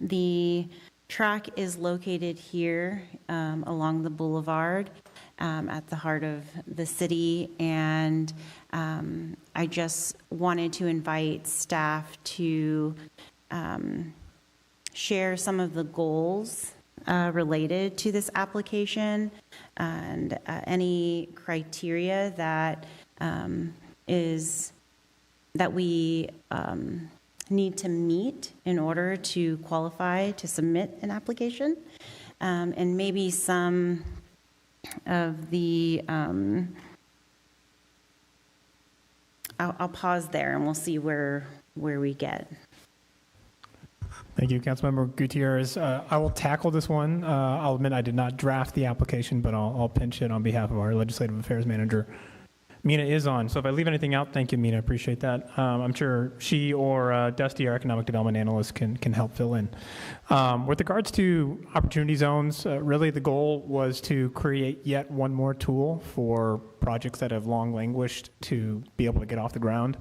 The track is located here along the boulevard at the heart of the city, and I just wanted to invite staff to share some of the goals related to this application and any criteria that we need to meet in order to qualify to submit an application, and maybe some of the I'll pause there and we'll see where we get.
Thank you, Councilmember Gutierrez. I will tackle this one. I'll admit I did not draft the application, but I'll pinch it on behalf of our Legislative Affairs Manager. Mina is on, so if I leave anything out, thank you, Mina. I appreciate that. I'm sure she or Dusty, our Economic Development Analyst, can help fill in. With regards to opportunity zones, really the goal was to create yet one more tool for projects that have long languished to be able to get off the ground.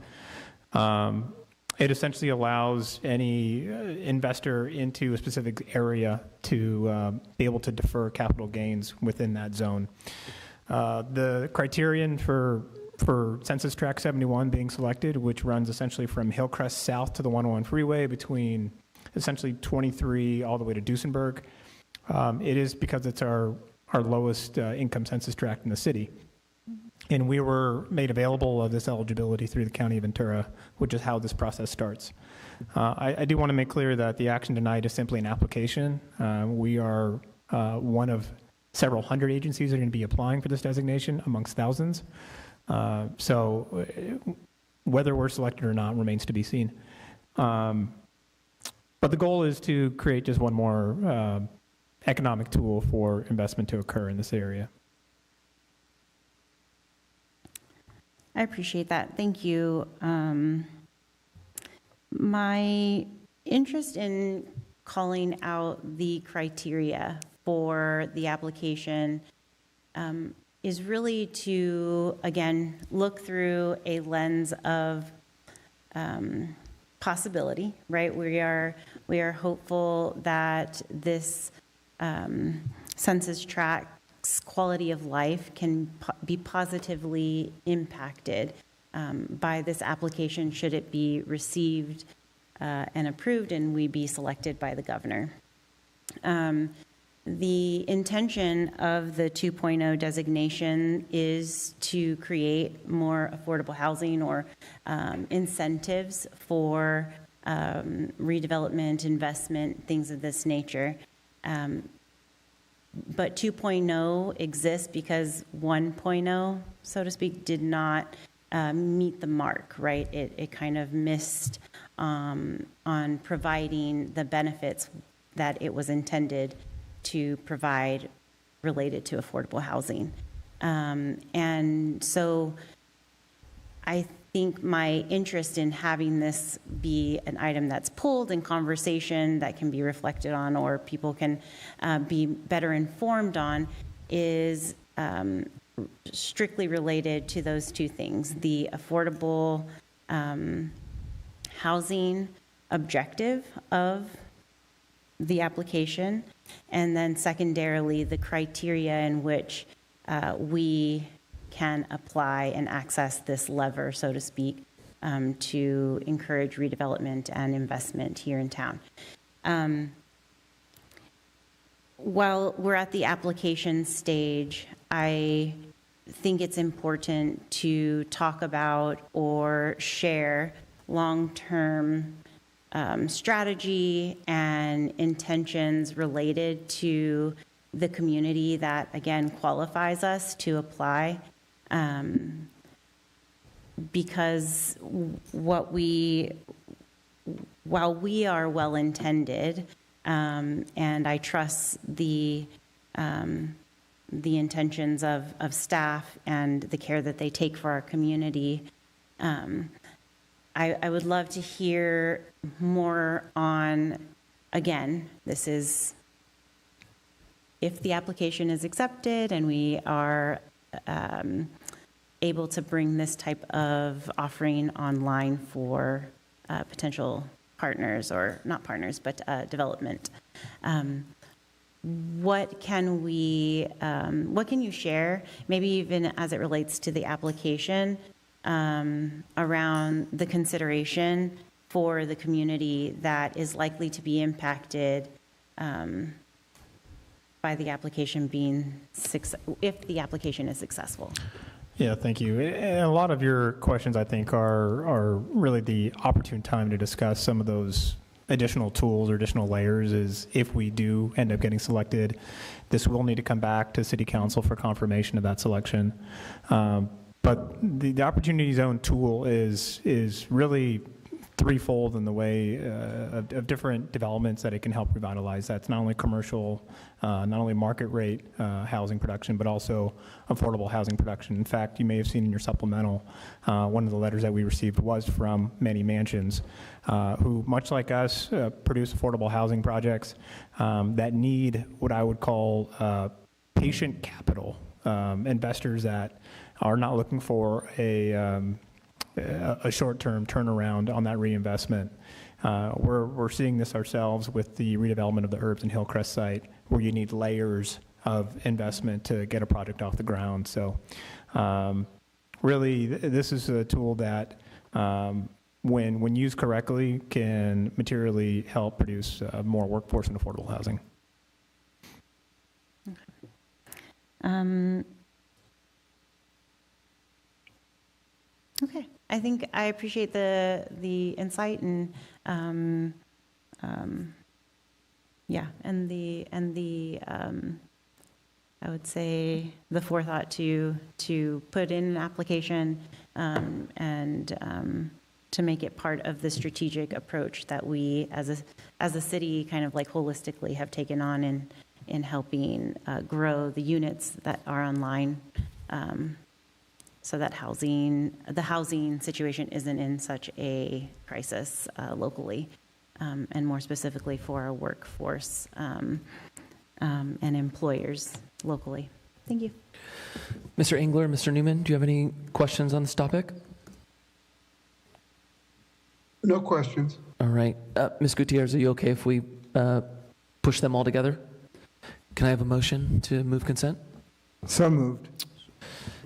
It essentially allows any investor into a specific area to be able to defer capital gains within that zone. The criterion for Census Tract 71 being selected, which runs essentially from Hillcrest South to the 101 freeway between essentially 23 all the way to Duesenberg, it is because it's our lowest income census tract in the city. And we were made available of this eligibility through the County of Ventura, which is how this process starts. I do want to make clear that the action tonight is simply an application. We are one of several hundred agencies that are going to be applying for this designation amongst thousands. So whether we're selected or not remains to be seen. But the goal is to create just one more economic tool for investment to occur in this area.
I appreciate that. Thank you. My interest in calling out the criteria for the application is really to, again, look through a lens of possibility, right? We are hopeful that this census tract's quality of life can be positively impacted by this application should it be received and approved, and we be selected by the governor. The intention of the 2.0 designation is to create more affordable housing or incentives for redevelopment, investment, things of this nature. But 2.0 exists because 1.0, so to speak, did not meet the mark, right? It kind of missed on providing the benefits that it was intended to provide related to affordable housing. And so I think my interest in having this be an item that's pulled in conversation that can be reflected on or people can be better informed on is strictly related to those two things, the affordable housing objective of the application, and then secondarily, the criteria in which we can apply and access this lever, so to speak, to encourage redevelopment and investment here in town. While we're at the application stage, I think it's important to talk about or share long-term strategy and intentions related to the community that, again, qualifies us to apply. Because while we are well-intended, and I trust the intentions of staff and the care that they take for our community, I would love to hear more on, again, this is if the application is accepted and we are able to bring this type of offering online for potential partners, or not partners, but development. What can you share, maybe even as it relates to the application, around the consideration for the community that is likely to be impacted by the application if the application is successful?
Yeah, thank you. And a lot of your questions, I think, are really the opportune time to discuss some of those additional tools or additional layers. Is if we do end up getting selected, this will need to come back to City Council for confirmation of that selection. But the Opportunity Zone tool is really threefold in the way of different developments that it can help revitalize. That's not only commercial, not only market rate housing production, but also affordable housing production. In fact, you may have seen in your supplemental, one of the letters that we received was from Many Mansions, who, much like us, produce affordable housing projects that need what I would call patient capital, investors that are not looking for a short-term turnaround on that reinvestment. We're seeing this ourselves with the redevelopment of the Herbs and Hillcrest site, where you need layers of investment to get a project off the ground. So really, this is a tool that, when used correctly, can materially help produce more workforce and affordable housing.
Okay, I think I appreciate the insight and yeah, and the I would say the forethought to put in an application and to make it part of the strategic approach that we as a city kind of like holistically have taken on in helping grow the units that are online. So that the housing situation isn't in such a crisis locally, and more specifically for our workforce and employers locally. Thank you.
Mr. Engler, Mr. Newman, do you have any questions on this topic?
No questions.
All right. Ms. Gutierrez, are you okay if we push them all together? Can I have a motion to move consent?
So moved.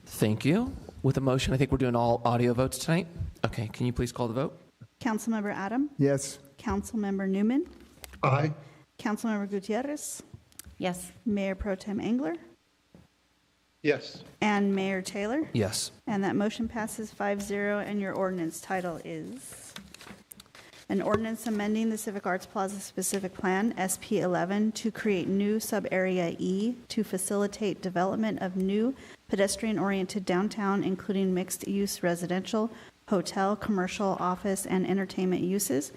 Thank you. With a motion, I think we're doing all audio votes tonight. Okay, can you please call the vote?
Councilmember Adam?
Yes.
Councilmember Newman?
Aye.
Councilmember Gutierrez?
Yes.
Mayor Pro Tem Engler?
Yes.
And Mayor Taylor?
Yes.
And that motion passes 5-0, and your ordinance title is an ordinance amending the Civic Arts Plaza Specific Plan, SP 11, to create new sub-area E to facilitate development of new pedestrian-oriented downtown, including mixed-use residential, hotel, commercial, office, and entertainment uses,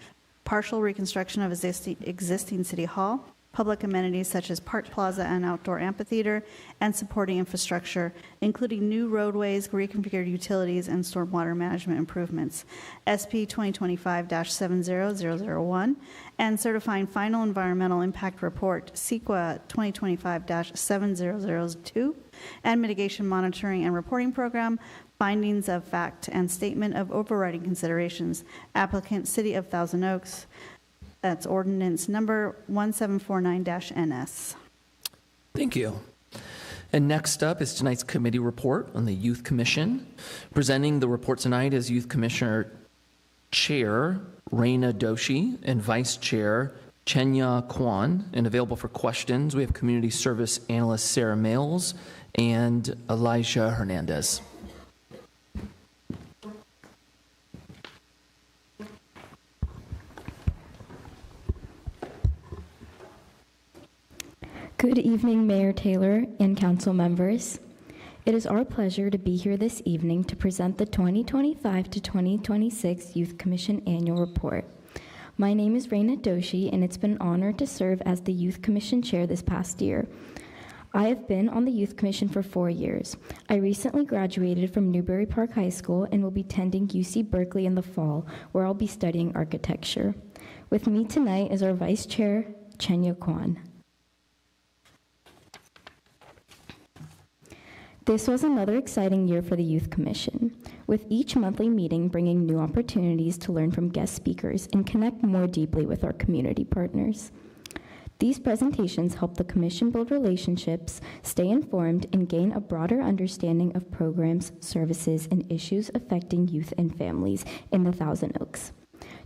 partial reconstruction of existing city hall, public amenities such as Park Plaza and outdoor amphitheater, and supporting infrastructure, including new roadways, reconfigured utilities, and stormwater management improvements, SP 2025-70001, and certifying final environmental impact report, CEQA 2025-7002, and mitigation monitoring and reporting program, findings of fact, and statement of overriding considerations, applicant City of Thousand Oaks. That's ordinance number 1749-NS.
Thank you. And next up is tonight's committee report on the Youth Commission. Presenting the report tonight is Youth Commissioner Chair Reina Doshi and Vice Chair Chenya Kwan. And available for questions, we have Community Service Analyst Sarah Males and Elijah Hernandez.
Good evening, Mayor Taylor and council members. It is our pleasure to be here this evening to present the 2025 to 2026 Youth Commission Annual Report. My name is Reina Doshi, and it's been an honor to serve as the Youth Commission Chair this past year. I have been on the Youth Commission for 4 years. I recently graduated from Newbury Park High School and will be attending UC Berkeley in the fall, where I'll be studying architecture. With me tonight is our Vice Chair, Chenya Kwan. This was another exciting year for the Youth Commission, with each monthly meeting bringing new opportunities to learn from guest speakers and connect more deeply with our community partners. These presentations help the Commission build relationships, stay informed, and gain a broader understanding of programs, services, and issues affecting youth and families in the Thousand Oaks.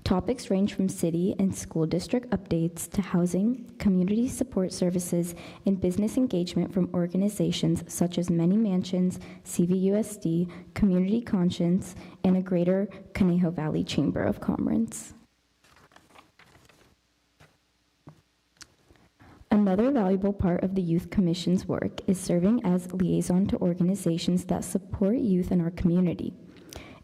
Topics range from city and school district updates to housing, community support services, and business engagement from organizations such as Many Mansions, CVUSD, Community Conscience, and a Greater Conejo Valley Chamber of Commerce. Another valuable part of the Youth Commission's work is serving as liaison to organizations that support youth in our community.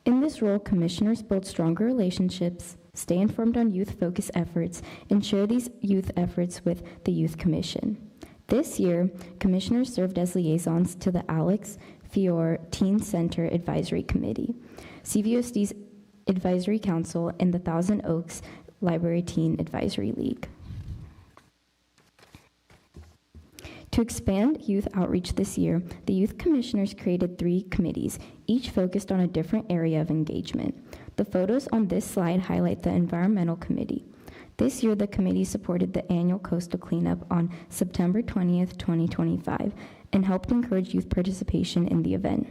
In this role, commissioners build stronger relationships, stay informed on youth-focused efforts, and share these youth efforts with the Youth Commission. This year, commissioners served as liaisons to the Alex Fior Teen Center Advisory Committee, CVUSD's Advisory Council, and the Thousand Oaks Library Teen Advisory League. To expand youth outreach this year, the Youth Commissioners created 3 committees, each focused on a different area of engagement. The photos on this slide highlight the Environmental Committee. This year, the committee supported the annual coastal cleanup on September 20th, 2025, and helped encourage youth participation in the event.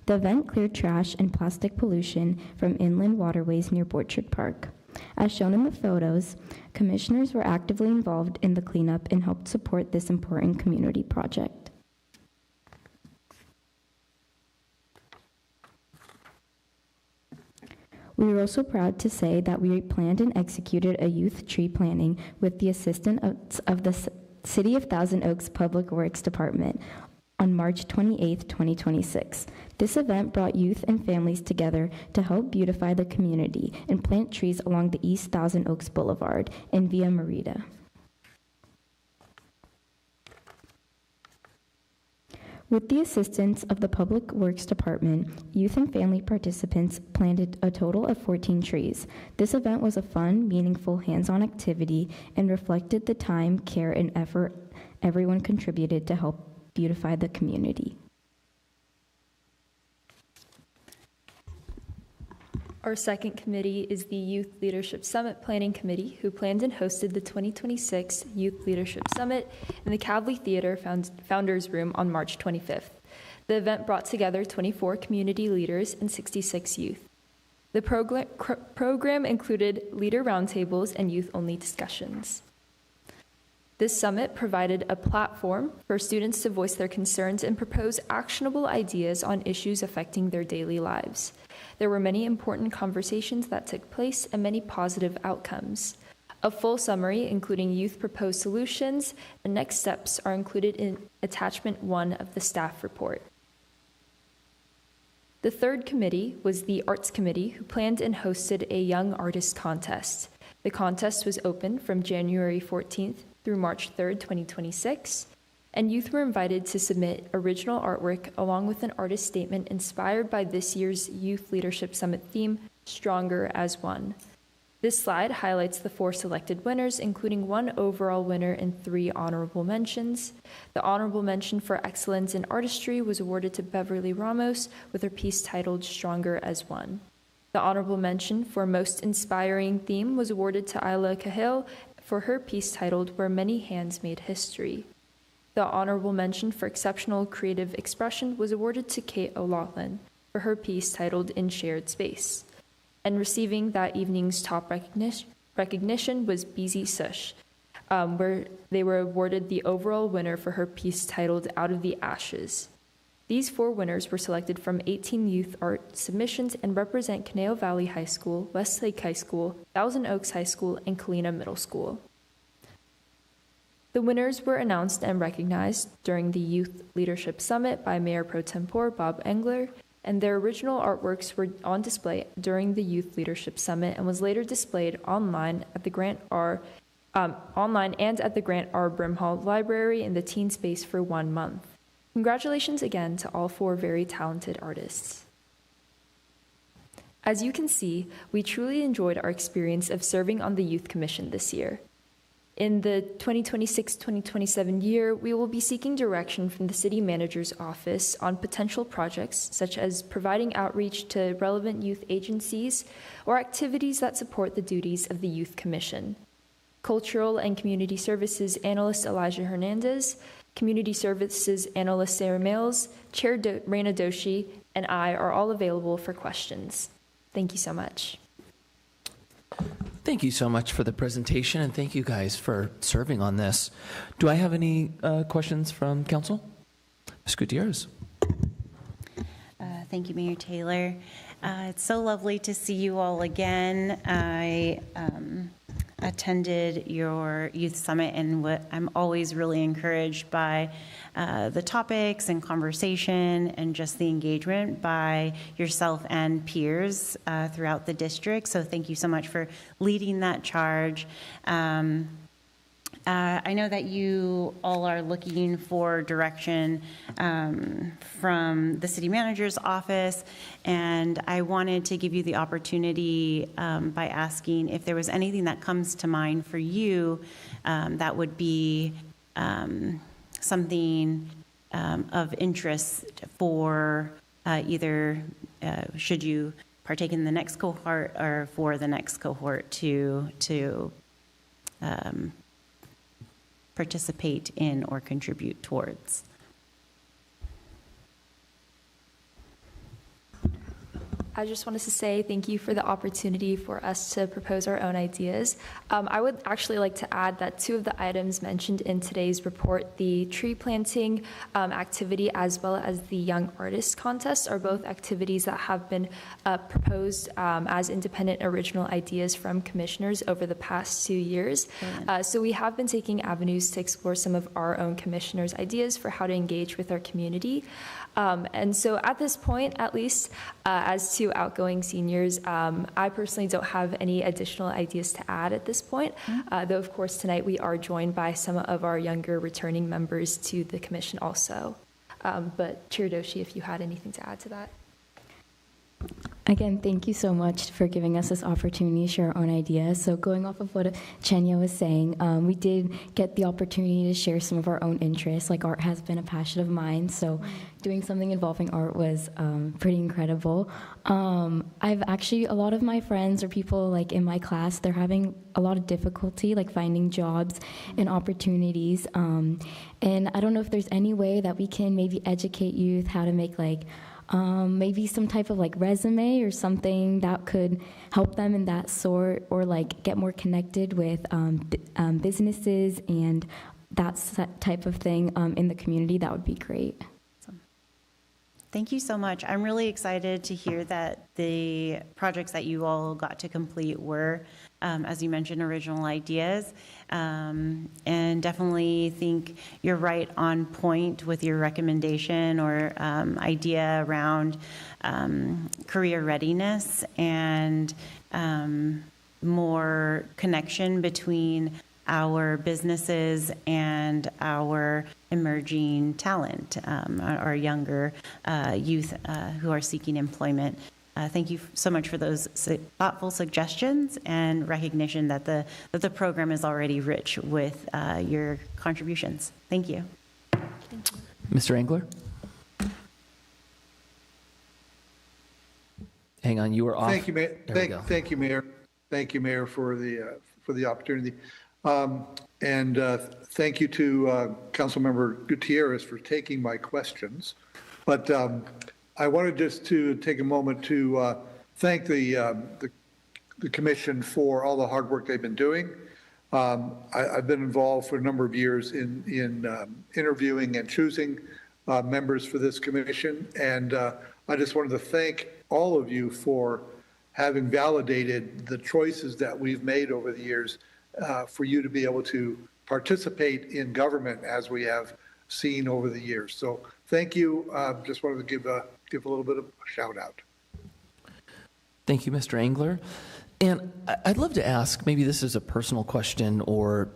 The event cleared trash and plastic pollution from inland waterways near Borchard Park. As shown in the photos, commissioners were actively involved in the cleanup and helped support this important community project. We are also proud to say that we planned and executed a youth tree planting with the assistance of the City of Thousand Oaks Public Works Department on March 28, 2026. This event brought youth and families together to help beautify the community and plant trees along the East Thousand Oaks Boulevard and Via Merida. With the assistance of the Public Works Department, youth and family participants planted a total of 14 trees. This event was a fun, meaningful, hands-on activity and reflected the time, care, and effort everyone contributed to help beautify the community.
Our second committee is the Youth Leadership Summit Planning Committee, who planned and hosted the 2026 Youth Leadership Summit in the Kavli Theater Founders Room on March 25th. The event brought together 24 community leaders and 66 youth. The program included leader roundtables and youth-only discussions. This summit provided a platform for students to voice their concerns and propose actionable ideas on issues affecting their daily lives. There were many important conversations that took place and many positive outcomes. A full summary, including youth proposed solutions and next steps, are included in Attachment 1 of the staff report. The third committee was the Arts Committee, who planned and hosted a Young Artist Contest. The contest was open from January 14th through March 3rd, 2026, and youth were invited to submit original artwork along with an artist statement inspired by this year's Youth Leadership Summit theme, Stronger as One. This slide highlights the 4 selected winners, including 1 overall winner and 3 honorable mentions. The honorable mention for excellence in artistry was awarded to Beverly Ramos with her piece titled Stronger as One. The honorable mention for most inspiring theme was awarded to Isla Cahill for her piece titled Where Many Hands Made History. The honorable mention for exceptional creative expression was awarded to Kate O'Loughlin for her piece titled In Shared Space. And receiving that evening's top recognition was Beezy Sush, where they were awarded the overall winner for her piece titled Out of the Ashes. These 4 winners were selected from 18 youth art submissions and represent Conejo Valley High School, Westlake High School, Thousand Oaks High School, and Colina Middle School. The winners were announced and recognized during the Youth Leadership Summit by Mayor Pro Tempore Bob Engler, and their original artworks were on display during the Youth Leadership Summit and was later displayed online at the Grant R. Online and at the Grant R. Brimhall Library in the teen space for 1 month. Congratulations again to all 4 very talented artists. As you can see, we truly enjoyed our experience of serving on the Youth Commission this year. In the 2026-2027 year, we will be seeking direction from the City Manager's Office on potential projects, such as providing outreach to relevant youth agencies or activities that support the duties of the Youth Commission. Cultural and Community Services Analyst Elijah Hernandez, Community Services Analyst Sarah Mills, Chair Reina Doshi, and I are all available for questions. Thank you so much.
Thank you so much for the presentation, and thank you guys for serving on this. Do I have any questions from council? Ms. Gutierrez.
Thank you, Mayor Taylor. It's so lovely to see you all again. I attended your youth summit, and I'm always really encouraged by the topics and conversation and just the engagement by yourself and peers throughout the district. So thank you so much for leading that charge. I know that you all are looking for direction from the city manager's office, and I wanted to give you the opportunity by asking if there was anything that comes to mind for you that would be something of interest for either should you partake in the next cohort or for the next cohort to participate in or contribute towards.
I just wanted to say thank you for the opportunity for us to propose our own ideas. I would actually like to add that 2 of the items mentioned in today's report, the tree planting activity as well as the Young Artist Contest, are both activities that have been proposed as independent original ideas from commissioners over the past 2 years. So we have been taking avenues to explore some of our own commissioners' ideas for how to engage with our community. And so at this point, at least, as to outgoing seniors, I personally don't have any additional ideas to add at this point, though of course tonight we are joined by some of our younger returning members to the commission also. But Chair Doshi, if you had anything to add to that.
Again, thank you so much for giving us this opportunity to share our own ideas. So going off of what Chenya was saying, we did get the opportunity to share some of our own interests. Like art has been a passion of mine, so doing something involving art was pretty incredible. I've actually, a lot of my friends or people like in my class, they're having a lot of difficulty like finding jobs and opportunities. And I don't know if there's any way that we can maybe educate youth how to make like maybe some type of like resume or something that could help them in that sort, or like get more connected with businesses and that type of thing in the community, that would be great.
Thank you so much. I'm really excited to hear that the projects that you all got to complete were, as you mentioned, original ideas. And definitely think you're right on point with your recommendation or idea around career readiness and more connection between our businesses and our emerging talent, our younger youth who are seeking employment. Thank you so much for those thoughtful suggestions and recognition that the program is already rich with your contributions. Thank you.
Mr. Engler? Hang on, you were off.
Thank you, Mayor. Thank you, Mayor. Thank you, Mayor, for the opportunity. And thank you to Councilmember Gutierrez for taking my questions. But I wanted just to take a moment to thank the commission for all the hard work they've been doing. I've been involved for a number of years in interviewing and choosing members for this commission, and I just wanted to thank all of you for having validated the choices that we've made over the years for you to be able to participate in government as we have seen over the years. So thank you. Just wanted to give a little bit of a shout out.
Thank you, Mr. Engler. And I'd love to ask, maybe this is a personal question or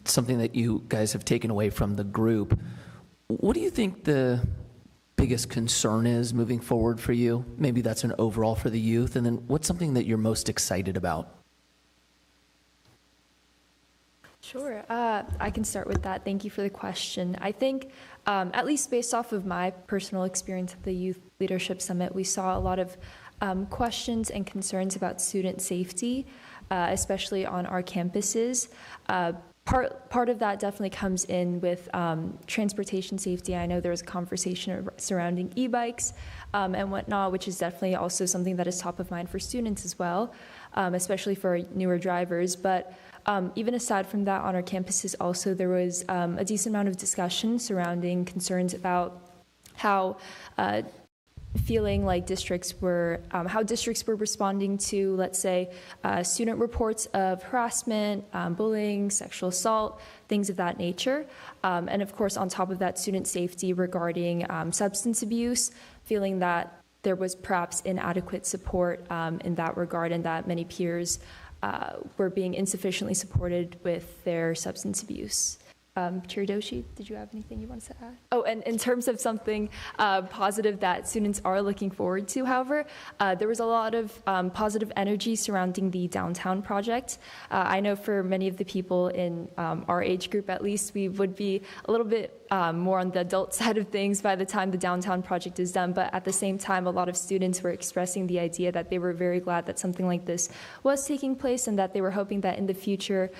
something that you guys have taken away from the group. What do you think the biggest concern is moving forward for you? Maybe that's an overall for the youth. And then what's something that you're most excited about?
Sure. I can start with that. Thank you for the question. I think, at least based off of my personal experience at the Youth Leadership Summit, we saw a lot of questions and concerns about student safety, especially on our campuses. Part of that definitely comes in with transportation safety. I know there was a conversation surrounding e-bikes and whatnot, which is definitely also something that is top of mind for students as well, especially for newer drivers. But even aside from that, on our campuses also, there was a decent amount of discussion surrounding concerns about how feeling like districts were, how districts were responding to, let's say, student reports of harassment, bullying, sexual assault, things of that nature. And of course, on top of that, student safety regarding substance abuse, feeling that there was perhaps inadequate support in that regard, and that many peers were being insufficiently supported with their substance abuse. Chiridoshi, did you have anything you wanted to add? Oh, and in terms of something positive that students are looking forward to, however, there was a lot of positive energy surrounding the downtown project. I know for many of the people in our age group, at least, we would be a little bit more on the adult side of things by the time the downtown project is done, but at the same time, a lot of students were expressing the idea that they were very glad that something like this was taking place, and that they were hoping that in the future,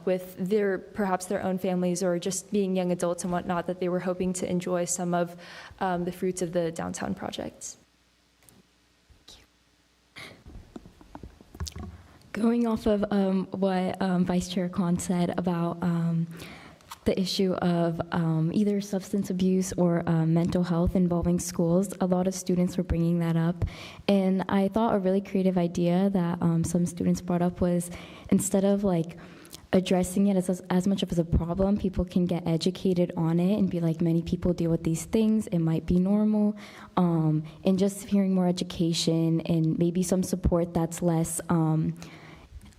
with perhaps their own families or just being young adults and whatnot, that they were hoping to enjoy some of the fruits of the downtown project.
Going off of what Vice Chair Khan said about the issue of either substance abuse or mental health involving schools, a lot of students were bringing that up. And I thought a really creative idea that some students brought up was, instead of like addressing it as much of as a problem, people can get educated on it and be like, many people deal with these things, it might be normal, and just hearing more education and maybe some support that's less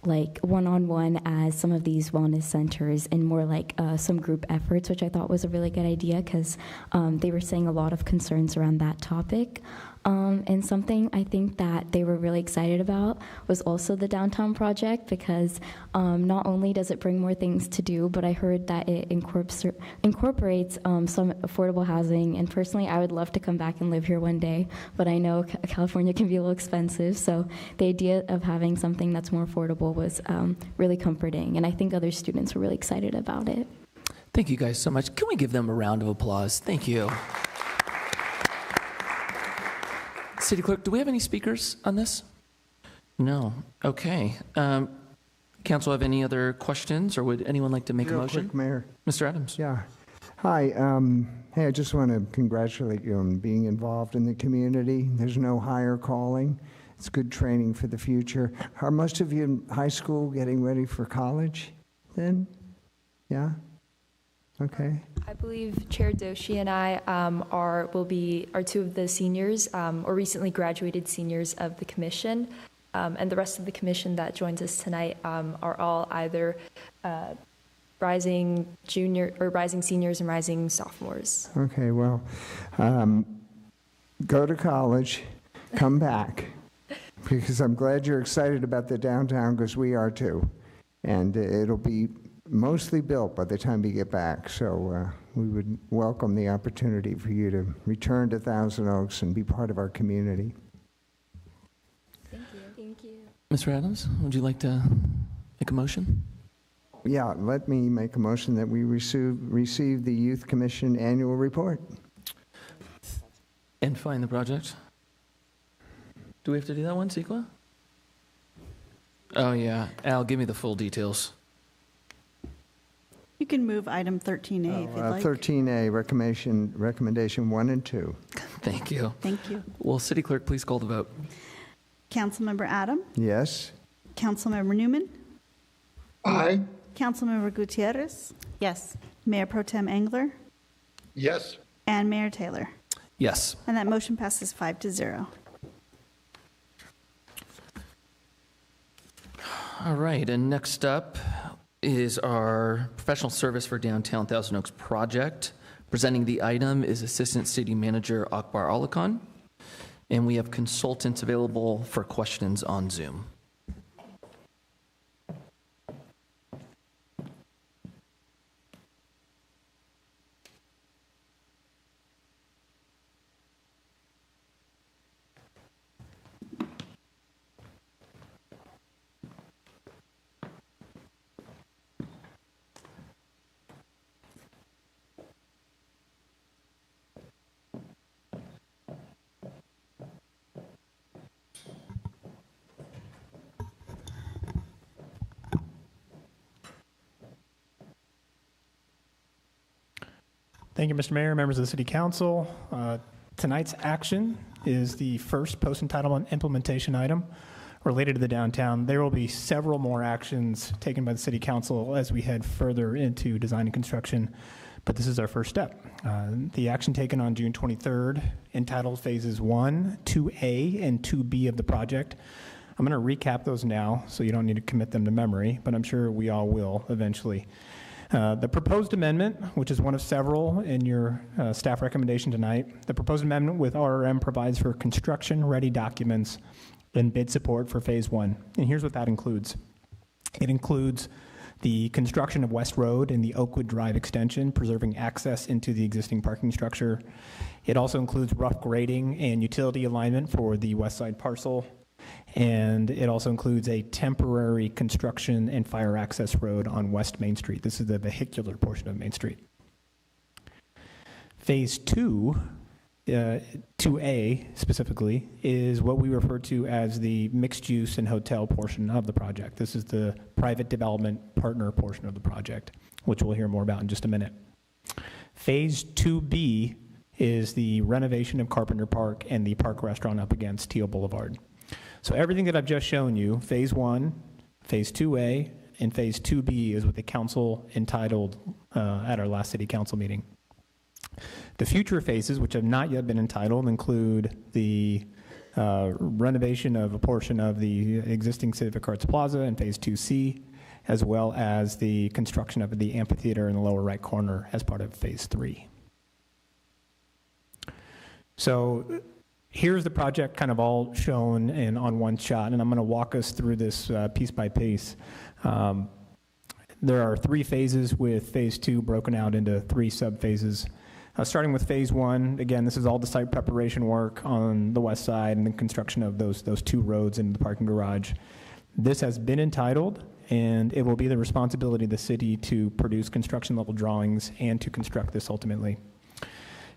like one-on-one as some of these wellness centers, and more like some group efforts, which I thought was a really good idea, because they were saying a lot of concerns around that topic. And something I think that they were really excited about was also the downtown project, because not only does it bring more things to do, but I heard that it incorporates some affordable housing. And personally, I would love to come back and live here one day, but I know California can be a little expensive. So the idea of having something that's more affordable was really comforting. And I think other students were really excited about it.
Thank you guys so much. Can we give them a round of applause? Thank you. City Clerk, do we have any speakers on this? No. Okay. Council have any other questions, or would anyone like to make a
Real
motion?
quick, Mayor.
Mr. Adams.
Yeah. Hi. Hey, I just want to congratulate you on being involved in the community. There's no higher calling. It's good training for the future. Are most of you in high school getting ready for college then? Yeah? Okay.
I believe Chair Doshi and I are two of the seniors or recently graduated seniors of the commission. And the rest of the commission that joins us tonight are all either rising seniors and rising sophomores.
Okay, well, go to college, come back, because I'm glad you're excited about the downtown, because we are too. And it'll be mostly built by the time you get back, so we would welcome the opportunity for you to return to Thousand Oaks and be part of our community.
Thank you.
Mr. Adams, would you like to make a motion?
Yeah, let me make a motion that we receive the Youth Commission annual report.
And find the project? Do we have to do that one, Sequa? Oh, yeah. Al, give me the full details.
You can move item 13A if you'd like.
13A, recommendation 1 and 2.
Thank you.
Thank you.
Will City Clerk please call the vote?
Councilmember Adam?
Yes.
Councilmember Newman?
Aye.
Councilmember Gutierrez?
Yes.
Mayor Pro Tem Engler?
Yes.
And Mayor Taylor?
Yes.
And that motion passes 5-0.
All right, and next up is our professional service for downtown Thousand Oaks project. Presenting the item is Assistant City Manager Akbar Alakan, and we have consultants available for questions on Zoom.
Thank you, Mr. Mayor, members of the City Council. Tonight's action is the first post-entitlement implementation item related to the downtown. There will be several more actions taken by the City Council as we head further into design and construction, but this is our first step. The action taken on June 23rd entitled Phases 1, 2A, and 2B of the project. I'm going to recap those now, so you don't need to commit them to memory, but I'm sure we all will eventually. The proposed amendment, which is one of several in your staff recommendation tonight, the proposed amendment with RRM provides for construction-ready documents and bid support for Phase 1. And here's what that includes. It includes the construction of West Road and the Oakwood Drive extension, preserving access into the existing parking structure. It also includes rough grading and utility alignment for the west side parcel. And it also includes a temporary construction and fire access road on West Main Street. This is the vehicular portion of Main Street. Phase 2, 2A specifically, is what we refer to as the mixed use and hotel portion of the project. This is the private development partner portion of the project, which we'll hear more about in just a minute. Phase 2B is the renovation of Carpenter Park and the park restaurant up against Teal Boulevard. So everything that I've just shown you, Phase 1, Phase 2A, and Phase 2B is what the council entitled at our last city council meeting. The future phases, which have not yet been entitled, include the renovation of a portion of the existing Civic Arts Plaza in Phase 2C, as well as the construction of the amphitheater in the lower right corner as part of Phase 3. So here's the project kind of all shown in on one shot, and I'm going to walk us through this piece by piece. There are 3 phases, with Phase 2 broken out into 3 sub-phases. Starting with Phase 1, again, this is all the site preparation work on the west side and the construction of those 2 roads into the parking garage. This has been entitled, and it will be the responsibility of the city to produce construction level drawings and to construct this ultimately.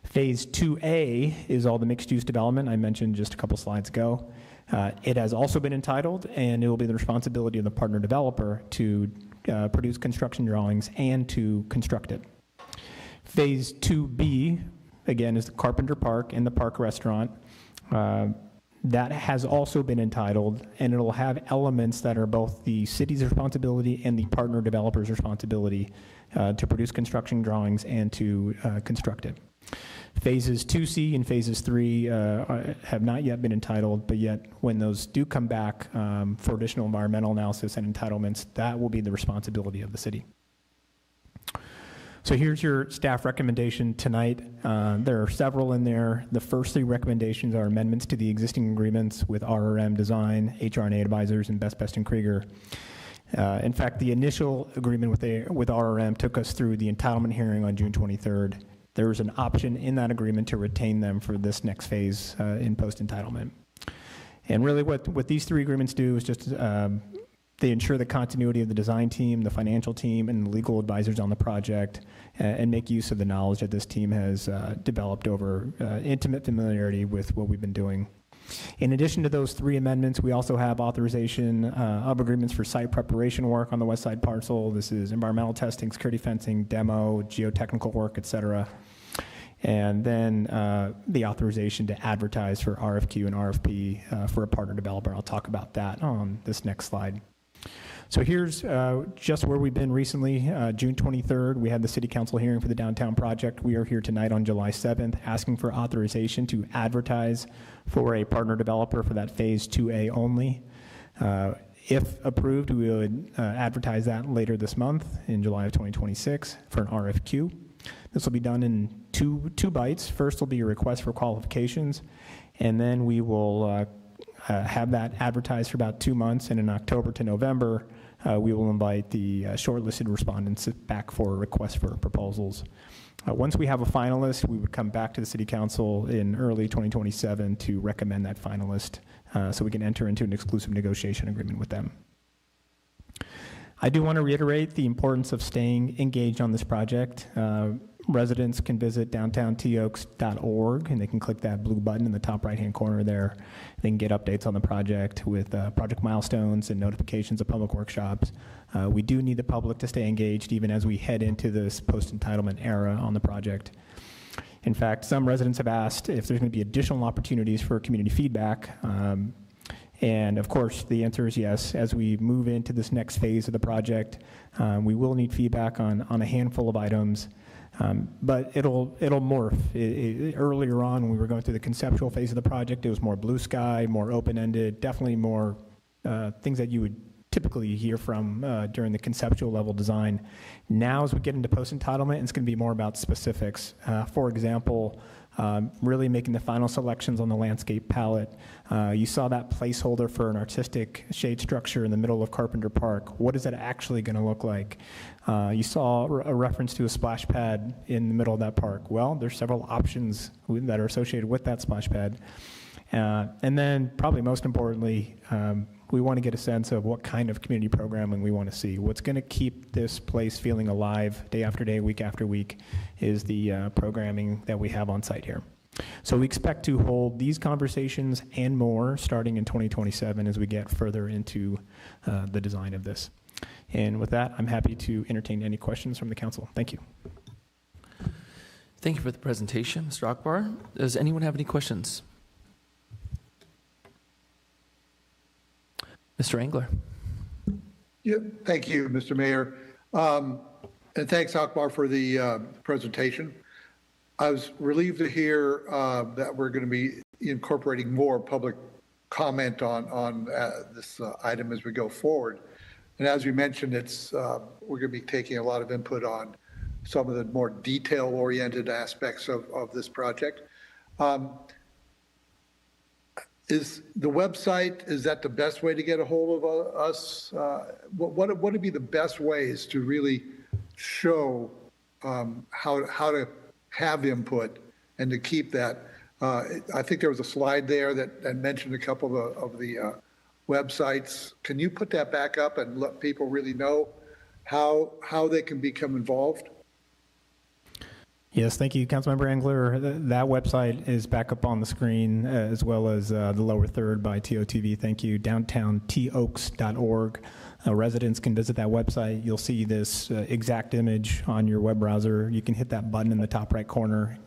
Phase 2A is all the mixed-use development I mentioned just a couple slides ago. It has also been entitled, and it will be the responsibility of the partner developer to produce construction drawings and to construct it. Phase 2B, again, is the Carpenter Park and the Park Restaurant. That has also been entitled, and it'll have elements that are both the city's responsibility and the partner developer's responsibility to produce construction drawings and to construct it. Phases 2C and phases 3 have not yet been entitled, but yet when those do come back for additional environmental analysis and entitlements, that will be the responsibility of the city. So here's your staff recommendation tonight. There are several in there. The first 3 recommendations are amendments to the existing agreements with RRM Design, HR&A Advisors, and Best Best and Krieger. In fact, the initial agreement with RRM took us through the entitlement hearing on June 23rd. There was an option in that agreement to retain them for this next phase in post-entitlement. And really what these 3 agreements do is just they ensure the continuity of the design team, the financial team, and the legal advisors on the project, and make use of the knowledge that this team has developed over intimate familiarity with what we've been doing. In addition to those 3 amendments, we also have authorization of agreements for site preparation work on the west side parcel. This is environmental testing, security fencing, demo, geotechnical work, et cetera. And then the authorization to advertise for RFQ and RFP for a partner developer. I'll talk about that on this next slide. So here's just where we've been recently. June 23rd, we had the City Council hearing for the downtown project. We are here tonight on July 7th asking for authorization to advertise for a partner developer for that Phase 2A only. If approved, we would advertise that later this month in July of 2026 for an RFQ. This will be done in two bites. First will be a request for qualifications, and then we will have that advertised for about 2 months, and in October to November, we will invite the shortlisted respondents back for a request for proposals. Once we have a finalist, we would come back to the City Council in early 2027 to recommend that finalist so we can enter into an exclusive negotiation agreement with them. I do want to reiterate the importance of staying engaged on this project. Residents can visit downtowntioaks.org, and they can click that blue button in the top right-hand corner there. They can get updates on the project with project milestones and notifications of public workshops. We do need the public to stay engaged even as we head into this post-entitlement era on the project. In fact, some residents have asked if there's going to be additional opportunities for community feedback. And of course, the answer is yes. As we move into this next phase of the project, we will need feedback on a handful of items. But it'll morph. Earlier on, when we were going through the conceptual phase of the project, it was more blue sky, more open-ended, definitely more things that you would typically hear from during the conceptual level design. Now, as we get into post-entitlement, it's going to be more about specifics. For example, really making the final selections on the landscape palette. You saw that placeholder for an artistic shade structure in the middle of Carpenter Park. What is that actually going to look like? You saw a reference to a splash pad in the middle of that park. Well, there's several options that are associated with that splash pad. And then probably most importantly, we want to get a sense of what kind of community programming we want to see. What's going to keep this place feeling alive day after day, week after week, is the programming that we have on site here. So we expect to hold these conversations and more starting in 2027 as we get further into the design of this. And with that, I'm happy to entertain any questions from the council. Thank you.
Thank you for the presentation, Mr. Akbar. Does anyone have any questions? Mr. Engler.
Yeah, thank you, Mr. Mayor. And thanks, Akbar, for the presentation. I was relieved to hear that we're going to be incorporating more public comment on this item as we go forward. And as you mentioned, we're going to be taking a lot of input on some of the more detail-oriented aspects of this project. Is the website, is that the best way to get a hold of us? What would be the best ways to really show how to have input and to keep that? I think there was a slide there that mentioned a couple of the websites. Can you put that back up and let people really know how they can become involved?
Yes, thank you, Councilmember Engler. That website is back up on the screen, as well as the lower third by TOTV. Thank you. DowntownTOaks.org. Residents can visit that website. You'll see this exact image on your web browser. You can hit that button in the top right corner.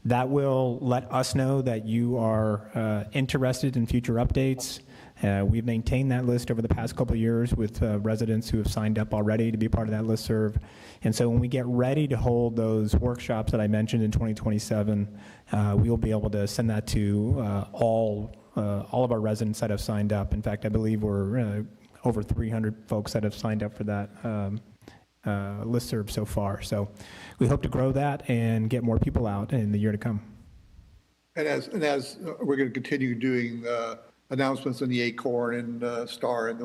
That will let us know that you are interested in future updates. We've maintained that list over the past couple of years with residents who have signed up already to be part of that listserv. And so when we get ready to hold those workshops that I mentioned in 2027, we will be able to send that to all of our residents that have signed up. In fact, I believe we're over 300 folks that have signed up for that listserv so far. So we hope to grow that and get more people out in the year to come.
And as we're going to continue doing announcements in the Acorn and Star and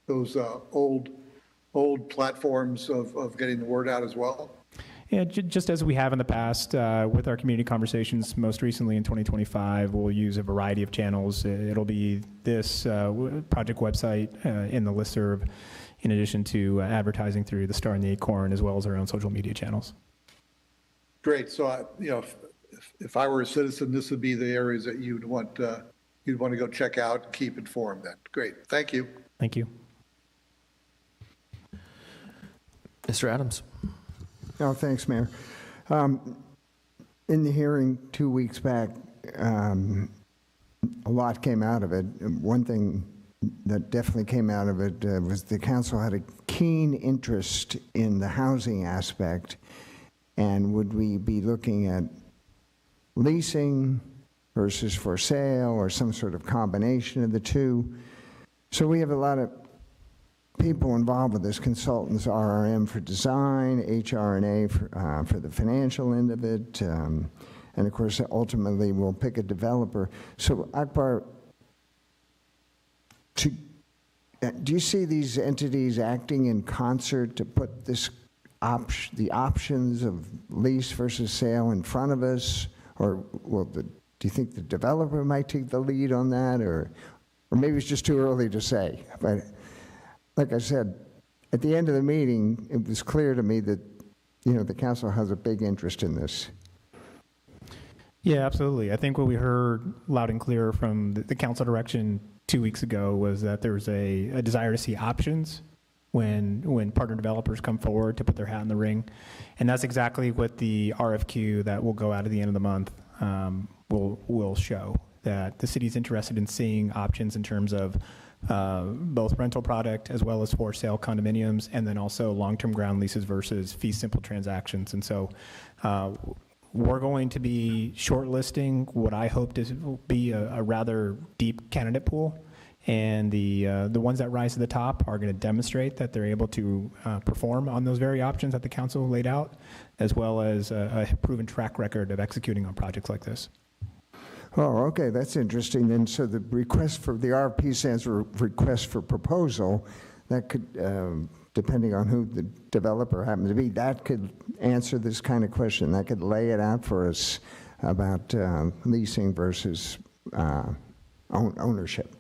those old platforms of getting the word out as well.
Yeah, just as we have in the past with our community conversations, most recently in 2025, we'll use a variety of channels. It'll be this project website in the listserv, in addition to advertising through the Star and the Acorn, as well as our own social media channels.
Great. So, if I were a citizen, this would be the areas that you'd want to go check out and keep informed. Then, great. Thank you.
Thank you,
Mr. Adams.
Oh, thanks, Mayor. In the hearing 2 weeks back, a lot came out of it. One thing that definitely came out of it was the council had a keen interest in the housing aspect, and would we be looking at leasing versus for sale or some sort of combination of the two. So we have a lot of people involved with this, consultants, RRM for design, HR&A for the financial end of it, and of course ultimately we'll pick a developer. So Akbar, do you see these entities acting in concert to put this the options of lease versus sale in front of us, or do you think the developer might take the lead on that, or maybe it's just too early to say? But like I said, at the end of the meeting, it was clear to me that the council has a big interest in this.
Yeah, absolutely. I think what we heard loud and clear from the council direction 2 weeks ago was that there's a desire to see options when partner developers come forward to put their hat in the ring. And that's exactly what the RFQ that will go out at the end of the month will show, that the city's interested in seeing options in terms of both rental product as well as for sale condominiums, and then also long-term ground leases versus fee simple transactions. And so we're going to be shortlisting what I hope to be a rather deep candidate pool. And the ones that rise to the top are going to demonstrate that they're able to perform on those very options that the council laid out, as well as a proven track record of executing on projects like this.
Oh, okay, that's interesting. Then, so the request for the RFP stands for request for proposal. That could, depending on who the developer happens to be, that could answer this kind of question. That could lay it out for us about leasing versus ownership.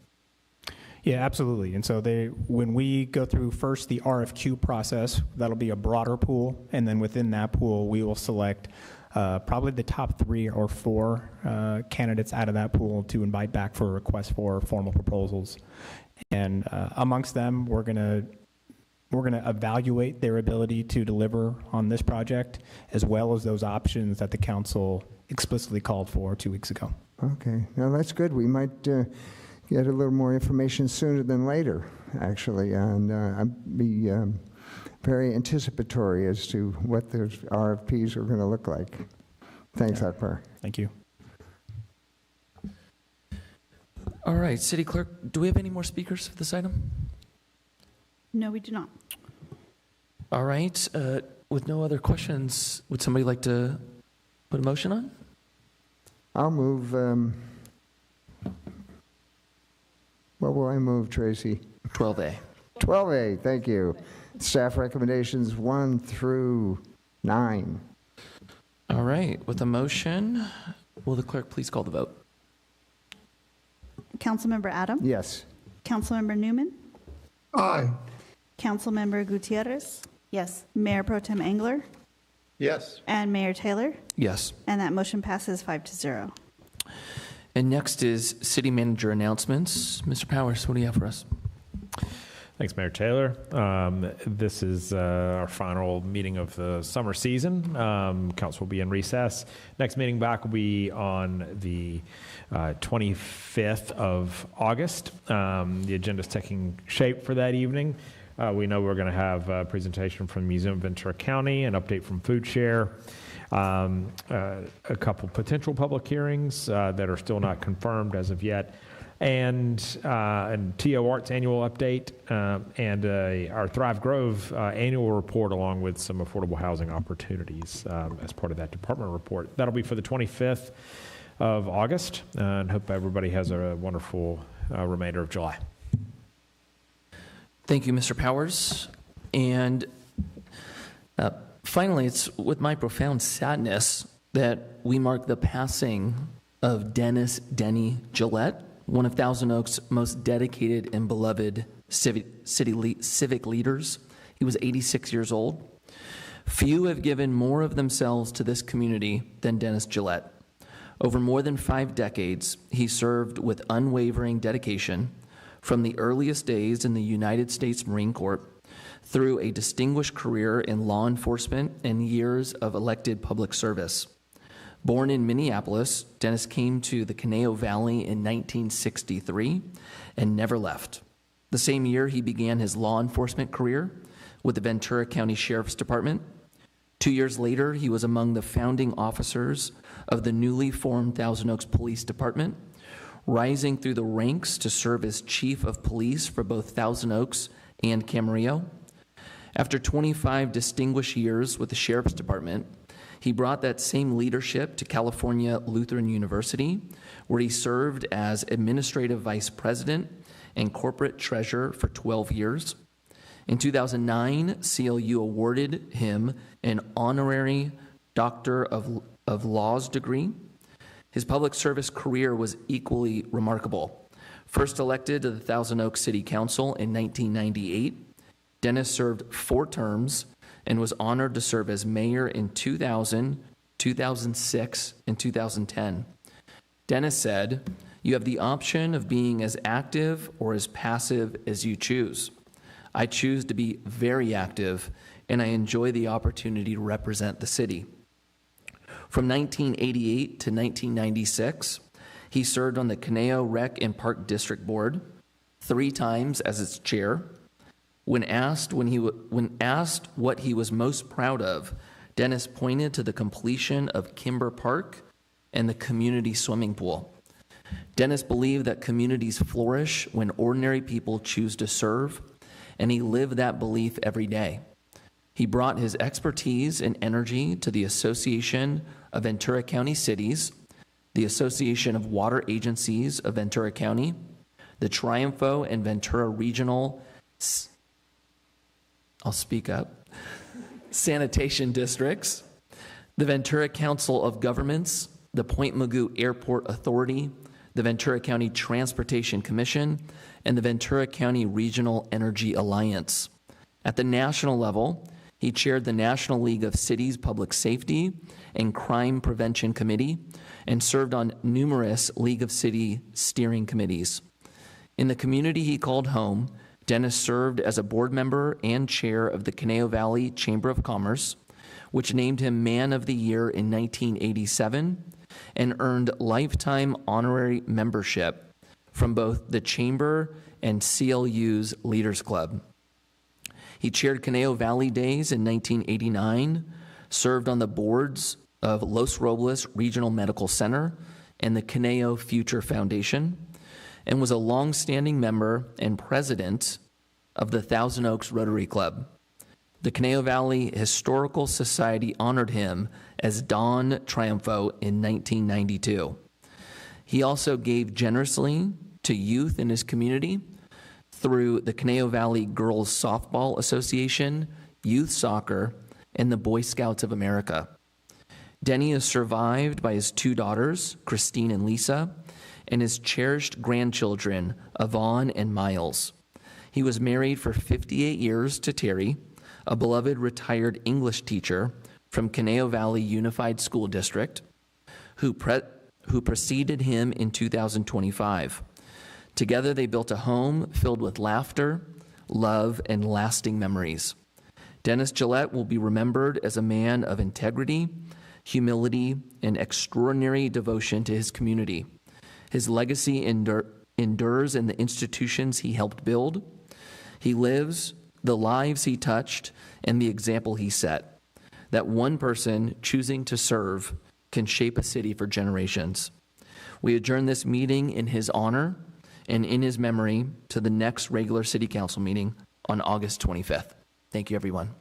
Yeah, absolutely. And so when we go through first the RFQ process, that'll be a broader pool, and then within that pool, we will select probably the top 3 or 4 candidates out of that pool to invite back for a request for formal proposals. And amongst them, we're gonna evaluate their ability to deliver on this project, as well as those options that the council explicitly called for 2 weeks ago.
Okay, now that's good. We might get a little more information sooner than later, actually, and I'd be very anticipatory as to what those RFPs are going to look like. Thanks, Akbar.
Thank you.
All right, City Clerk, do we have any more speakers for this item?
No, we do not.
All right, with no other questions, would somebody like to put a motion on?
I'll move. What will I move, Tracy?
12A.
12A, thank you. Staff recommendations 1 through 9.
All right, with a motion, will the clerk please call the vote?
Councilmember Adam?
Yes.
Councilmember Newman?
Aye.
Councilmember Gutierrez?
Yes.
Mayor Pro Tem Engler?
Yes.
And Mayor Taylor?
Yes.
And that motion passes 5-0.
And next is city manager announcements. Mr. Powers, what do you have for us?
Thanks, Mayor Taylor. This is our final meeting of the summer season. Council will be in recess. Next meeting back will be on the 25th of August. The agenda is taking shape for that evening. We know we're going to have a presentation from the Museum of Ventura County, an update from Food Share, a couple potential public hearings that are still not confirmed as of yet, and TO Arts annual update, and our Thrive Grove annual report, along with some affordable housing opportunities as part of that department report. That'll be for the 25th of August, and hope everybody has a wonderful remainder of July.
Thank you, Mr. Powers. And finally, it's with my profound sadness that we mark the passing of Dennis "Denny" Gillette, one of Thousand Oaks' most dedicated and beloved civic leaders. He was 86 years old. Few have given more of themselves to this community than Dennis Gillette. Over more than 5 decades, he served with unwavering dedication from the earliest days in the United States Marine Corps through a distinguished career in law enforcement and years of elected public service. Born in Minneapolis, Dennis came to the Conejo Valley in 1963 and never left. The same year, he began his law enforcement career with the Ventura County Sheriff's Department. 2 years later, he was among the founding officers of the newly formed Thousand Oaks Police Department, rising through the ranks to serve as chief of police for both Thousand Oaks and Camarillo. After 25 distinguished years with the Sheriff's Department, he brought that same leadership to California Lutheran University, where he served as administrative vice president and corporate treasurer for 12 years. In 2009, CLU awarded him an honorary Doctor of Laws degree. His public service career was equally remarkable. First elected to the Thousand Oaks City Council in 1998, Dennis served 4 terms and was honored to serve as mayor in 2000, 2006, and 2010. Dennis said, "You have the option of being as active or as passive as you choose. I choose to be very active, and I enjoy the opportunity to represent the city." From 1988 to 1996, he served on the Conejo Rec and Park District Board, 3 times as its chair. When asked what he was most proud of, Dennis pointed to the completion of Kimber Park and the community swimming pool. Dennis believed that communities flourish when ordinary people choose to serve, and he lived that belief every day. He brought his expertise and energy to the Association of Ventura County Cities, the Association of Water Agencies of Ventura County, the Triumfo and Ventura Regional, sanitation districts, the Ventura Council of Governments, the Point Mugu Airport Authority, the Ventura County Transportation Commission, and the Ventura County Regional Energy Alliance. At the national level, he chaired the National League of Cities Public Safety and Crime Prevention Committee and served on numerous League of City steering committees. In the community he called home, Dennis served as a board member and chair of the Conejo Valley Chamber of Commerce, which named him Man of the Year in 1987 and earned lifetime honorary membership from both the Chamber and CLU's Leaders Club. He chaired Conejo Valley Days in 1989, served on the boards of Los Robles Regional Medical Center and the Conejo Future Foundation, and was a longstanding member and president of the Thousand Oaks Rotary Club. The Conejo Valley Historical Society honored him as Don Triumfo in 1992. He also gave generously to youth in his community through the Conejo Valley Girls Softball Association, Youth Soccer, and the Boy Scouts of America. Denny is survived by his 2 daughters, Christine and Lisa, and his cherished grandchildren, Yvonne and Miles. He was married for 58 years to Terry, a beloved retired English teacher from Conejo Valley Unified School District, who preceded him in 2025. Together, they built a home filled with laughter, love, and lasting memories. Dennis Gillette will be remembered as a man of integrity, humility, and extraordinary devotion to his community. His legacy endures in the institutions he helped build. He lives the lives he touched and the example he set. That one person choosing to serve can shape a city for generations. We adjourn this meeting in his honor and in his memory to the next regular city council meeting on August 25th. Thank you, everyone.